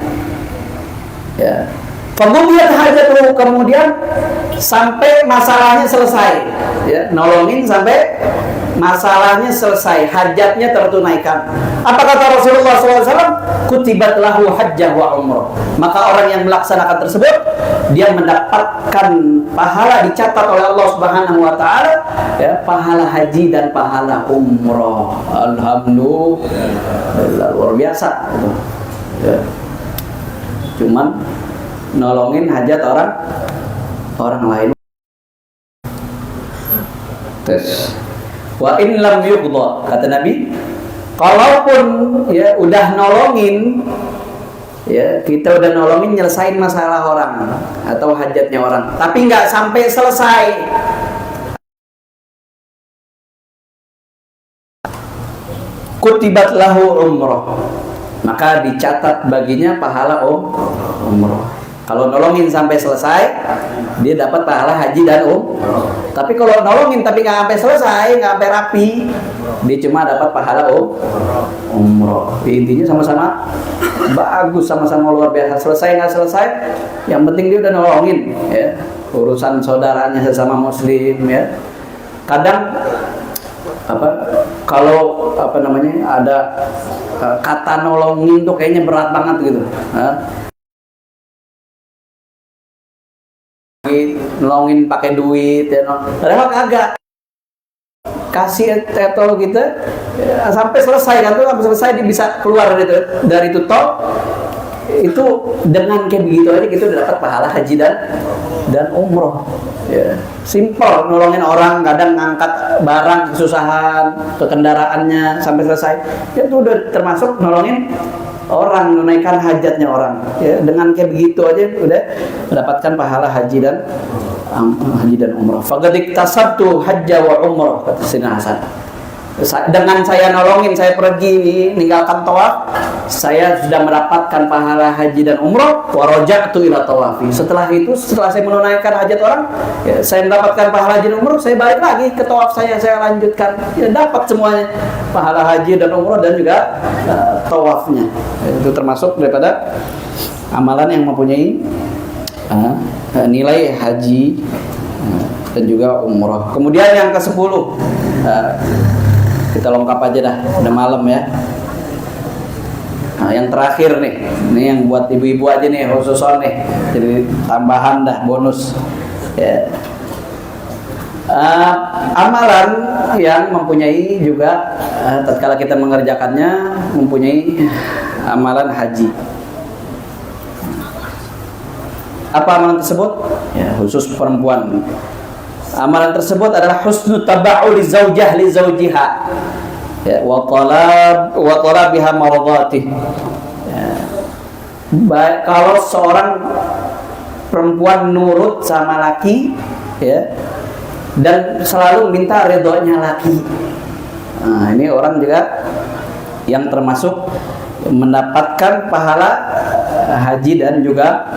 ya, kemudian hajatuhu, kemudian sampai masalahnya selesai, ya, nolongin sampai masalahnya selesai, hajatnya tertunaikan. Apa kata Rasulullah SAW? Kutibat lahu hajjah wa umrah. Maka orang yang melaksanakan tersebut, dia mendapatkan pahala, dicatat oleh Allah Subhanahu wa Ta'ala, ya, pahala haji dan pahala umrah. Alhamdulillah, luar biasa, ya. Cuman nolongin hajat orang lain. Tes. Wa in lam yuqda, kata Nabi, kalaupun, ya, udah nolongin, ya, kita udah nolongin nyelesain masalah orang atau hajatnya orang, tapi nggak sampai selesai, kutibat lahu umrah, maka dicatat baginya pahala umrah. Kalau nolongin sampai selesai, dia dapat pahala haji dan umrah. Tapi kalau nolongin tapi nggak sampai selesai, nggak sampai rapi, dia cuma dapat pahala umrah. Intinya sama-sama bagus, sama-sama luar biasa. Selesai nggak selesai, yang penting dia udah nolongin, ya, urusan saudaranya sesama muslim, ya. Kadang kalau ada kata nolongin tuh kayaknya berat banget gitu. Nolongin pakai duit, ya, padahal kagak, kasih tol kita, ya, sampai selesai kan tuh, sampai selesai dia bisa keluar dari itu tol itu dengan kayak begitu aja kita udah dapat pahala haji dan umroh, ya. Simple, nolongin orang, kadang ngangkat barang kesusahan ke kendaraannya sampai selesai, itu udah termasuk nolongin orang, menunaikan hajatnya orang, ya. Dengan kayak begitu aja udah mendapatkan pahala haji dan umrah. Faqad iktasabtu hajja wa umrah, kata Sayyidina Hasan. Dengan saya nolongin, saya pergi meninggalkan tawaf, saya sudah mendapatkan pahala haji dan umroh. Wa raja'tu ila tawafi. Setelah itu, setelah saya menunaikan hajat orang, ya, saya mendapatkan pahala haji dan umroh, saya balik lagi ke tawaf saya lanjutkan. Ya, dapat semuanya, pahala haji dan umroh dan juga tawafnya. Itu termasuk daripada amalan yang mempunyai nilai haji dan juga umroh. Kemudian yang ke-10, kita lengkap aja dah, udah malam ya. Nah, yang terakhir nih, ini yang buat ibu-ibu aja nih, khususon nih, jadi tambahan dah, bonus ya. Amalan yang mempunyai juga tatkala kita mengerjakannya mempunyai amalan haji. Apa amalan tersebut? Ya, khusus perempuan. Amalan tersebut adalah husnul taba'u li zaujah li zaujiha. Ya, wa talabiha maradhatih. Ya. Baik, kalau seorang perempuan nurut sama laki, ya, dan selalu minta ridhonya laki. Nah, ini orang juga yang termasuk mendapatkan pahala haji dan juga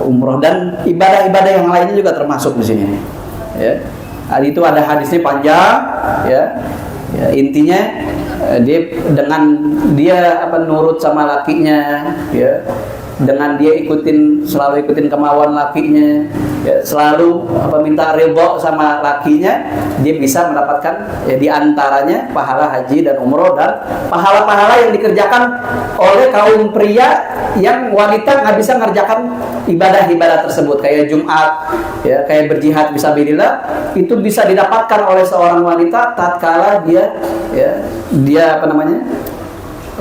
umroh dan ibadah-ibadah yang lainnya juga termasuk di sini. Ya. Itu ada hadisnya panjang, ya. Ya, intinya dengan dia nurut sama lakinya, ya. Dengan dia selalu ikutin kemauan lakinya, ya, selalu minta ridho sama lakinya, dia bisa mendapatkan ya, diantaranya pahala haji dan umroh dan pahala-pahala yang dikerjakan oleh kaum pria yang wanita nggak bisa mengerjakan ibadah-ibadah tersebut, kayak Jumat, ya, kayak berjihad fisabilillah, itu bisa didapatkan oleh seorang wanita tatkala dia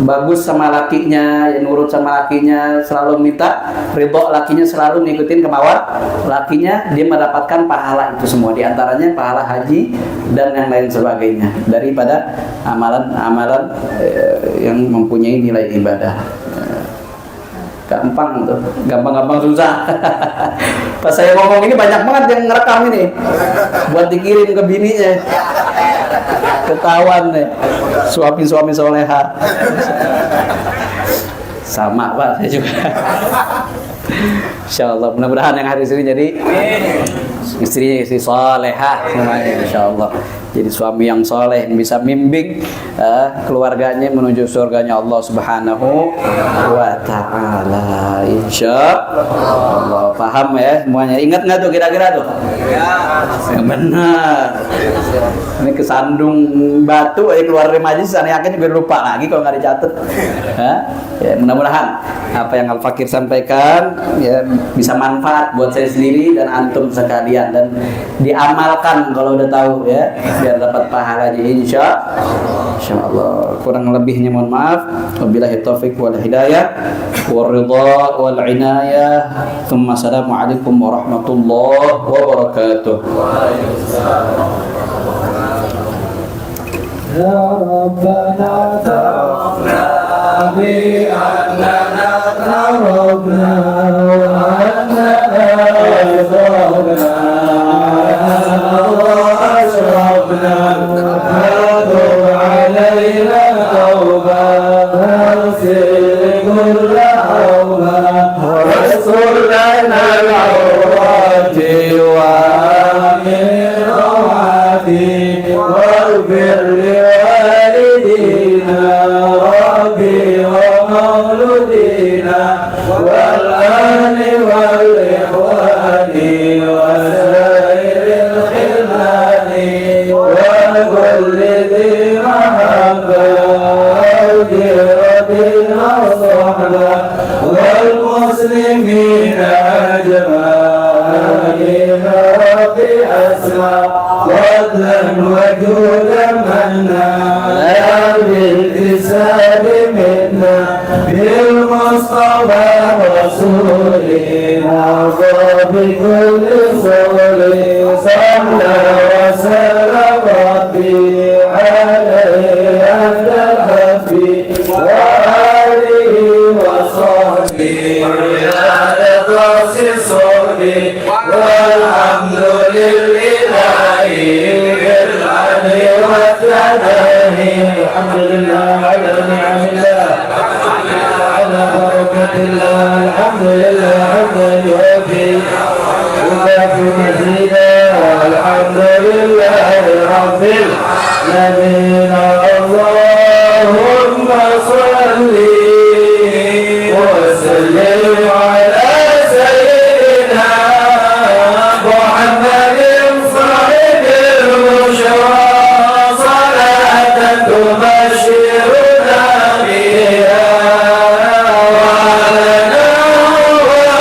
bagus sama lakinya, ya, nurut sama lakinya, selalu minta ridho lakinya, selalu ngikutin kemauan lakinya, dia mendapatkan pahala itu semua, diantaranya pahala haji dan yang lain sebagainya daripada amalan-amalan yang mempunyai nilai ibadah. Gampang tuh, gampang susah. Pas saya ngomong ini banyak banget yang ngerekam ini buat dikirim ke bininya, ketahuan nih suami soleha. Sama Pak, saya juga. Insyaallah, mudah-mudahan yang hari ini jadi istrinya istri soleha semuanya, insyaallah. Jadi suami yang soleh bisa membimbing keluarganya menuju surganya Allah Subhanahu wa ta'ala. Insyaallah. Paham ya semuanya? Ingat nggak tuh kira-kira tuh? Ya. Benar. Ini kesandung batu keluar dari majlis, saya yakin juga lupa lagi kalau nggak dicatat. Ya, mudah-mudahan apa yang Al Fakir sampaikan ya bisa manfaat buat saya sendiri dan antum sekalian, dan diamalkan kalau udah tahu ya, biar dapat pahalanya insyaallah. Kurang lebihnya mohon maaf. Wabillahi taufik wal hidayah wal ridha wal inayah. Tsumma assalamualaikum warahmatullahi wabarakatuh. Ya Rabbana ta'afna bi'annana tarabna wa annana yadhabna فاتب علينا توبة واغسل كل عوبة واستر لنا العورات وآمن روعاتي واغفر لوالدينا ربي ومولودينا والأهل والإخوان وسائر الخلان وكل ذي محبة وجيرة وصحبة والمسلمين أجمعين ربي أسمع فضلا وجودا منا لا بالحساب منا بالمصطفى رسولنا بكل صول صلى وسلم ربي عليه أهل الحفي وآله وصحبه على الراس صحبه والحمد لله بالعلي الحمد لله على نعم الله على بركة الله الحمد لله حمدا يوفي يكافئ مزيدا الحمد لله رب العالمين اللهم صل وسلم على سيدنا محمد صاحب البشرى صلاة تبشرنا بها وعلنا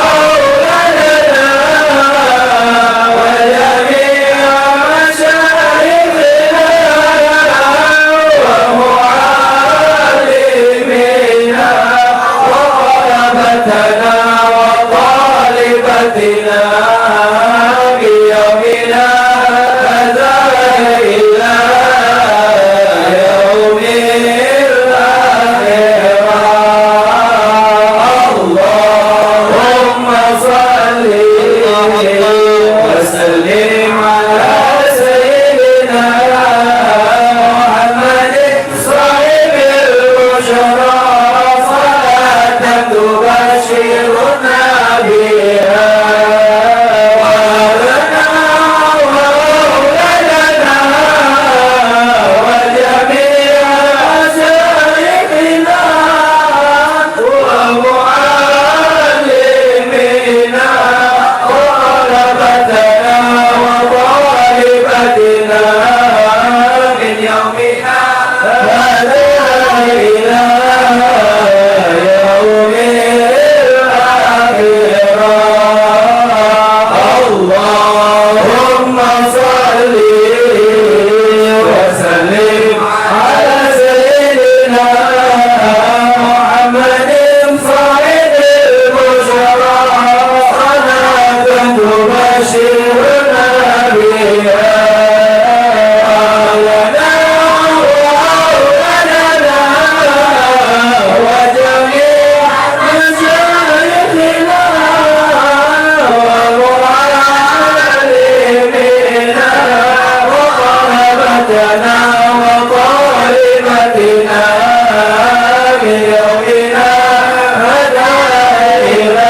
وأولادنا وجميع مشايخنا ومعلمينا وطلبتنا وطالبتنا بيومنا هذا إلى يوم الآخرة اللهم صل وسلم على سيدنا محمد صاحب البشرى صلاة تبشرنا بها وأهلنا وأولادنا وجميع مشايخنا ومعلمينا وطلبتنا وطالبتنا من يومنا هذا إلى يوم الآخرة اللهم صل وسلم على سيدنا محمد صاحب البشرى صلاة تبشرنا بها أهلنا وأولادنا وجميع مشايخنا ومعلمينا وطلبتنا وطالبتنا من يومنا هذا إلى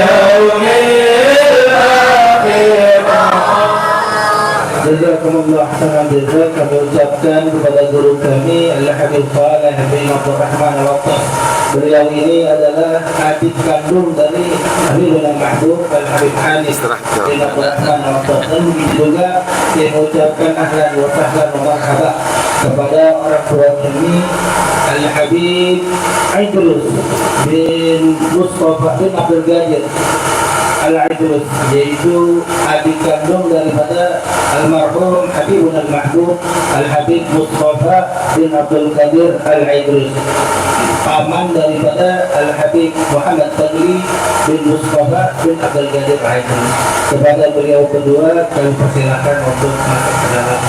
يوم الآخرة. Jazakumullah khairan jazak. Kami ucapkan kepada guru kami Al-Habib Fa'ala Habib Abdul Rahman Al-Waqqas. Beliau ini adalah adik kandung dari Habibul Mahbub Al-Habib Hanis bin Abdul Rahman Al-Waqqas. Dan begitu juga saya mengucapkan ahlan wa sahlan wa marhaba kepada orang tua kami Al-Habib Idrus bin Mustafa bin Abdul Qadir Al-Idrus, yaitu adik kandung daripada almarhum Habibun Al-Mahbub Al-Habib Mustafa bin Abdul Qadir Al-Idrus, paman daripada Al-Habib Muhammad Tagli bin Mustafa bin Abdul Qadir Al-Idrus. Kepada beliau berdua kami persilakan untuk masuk ke dalam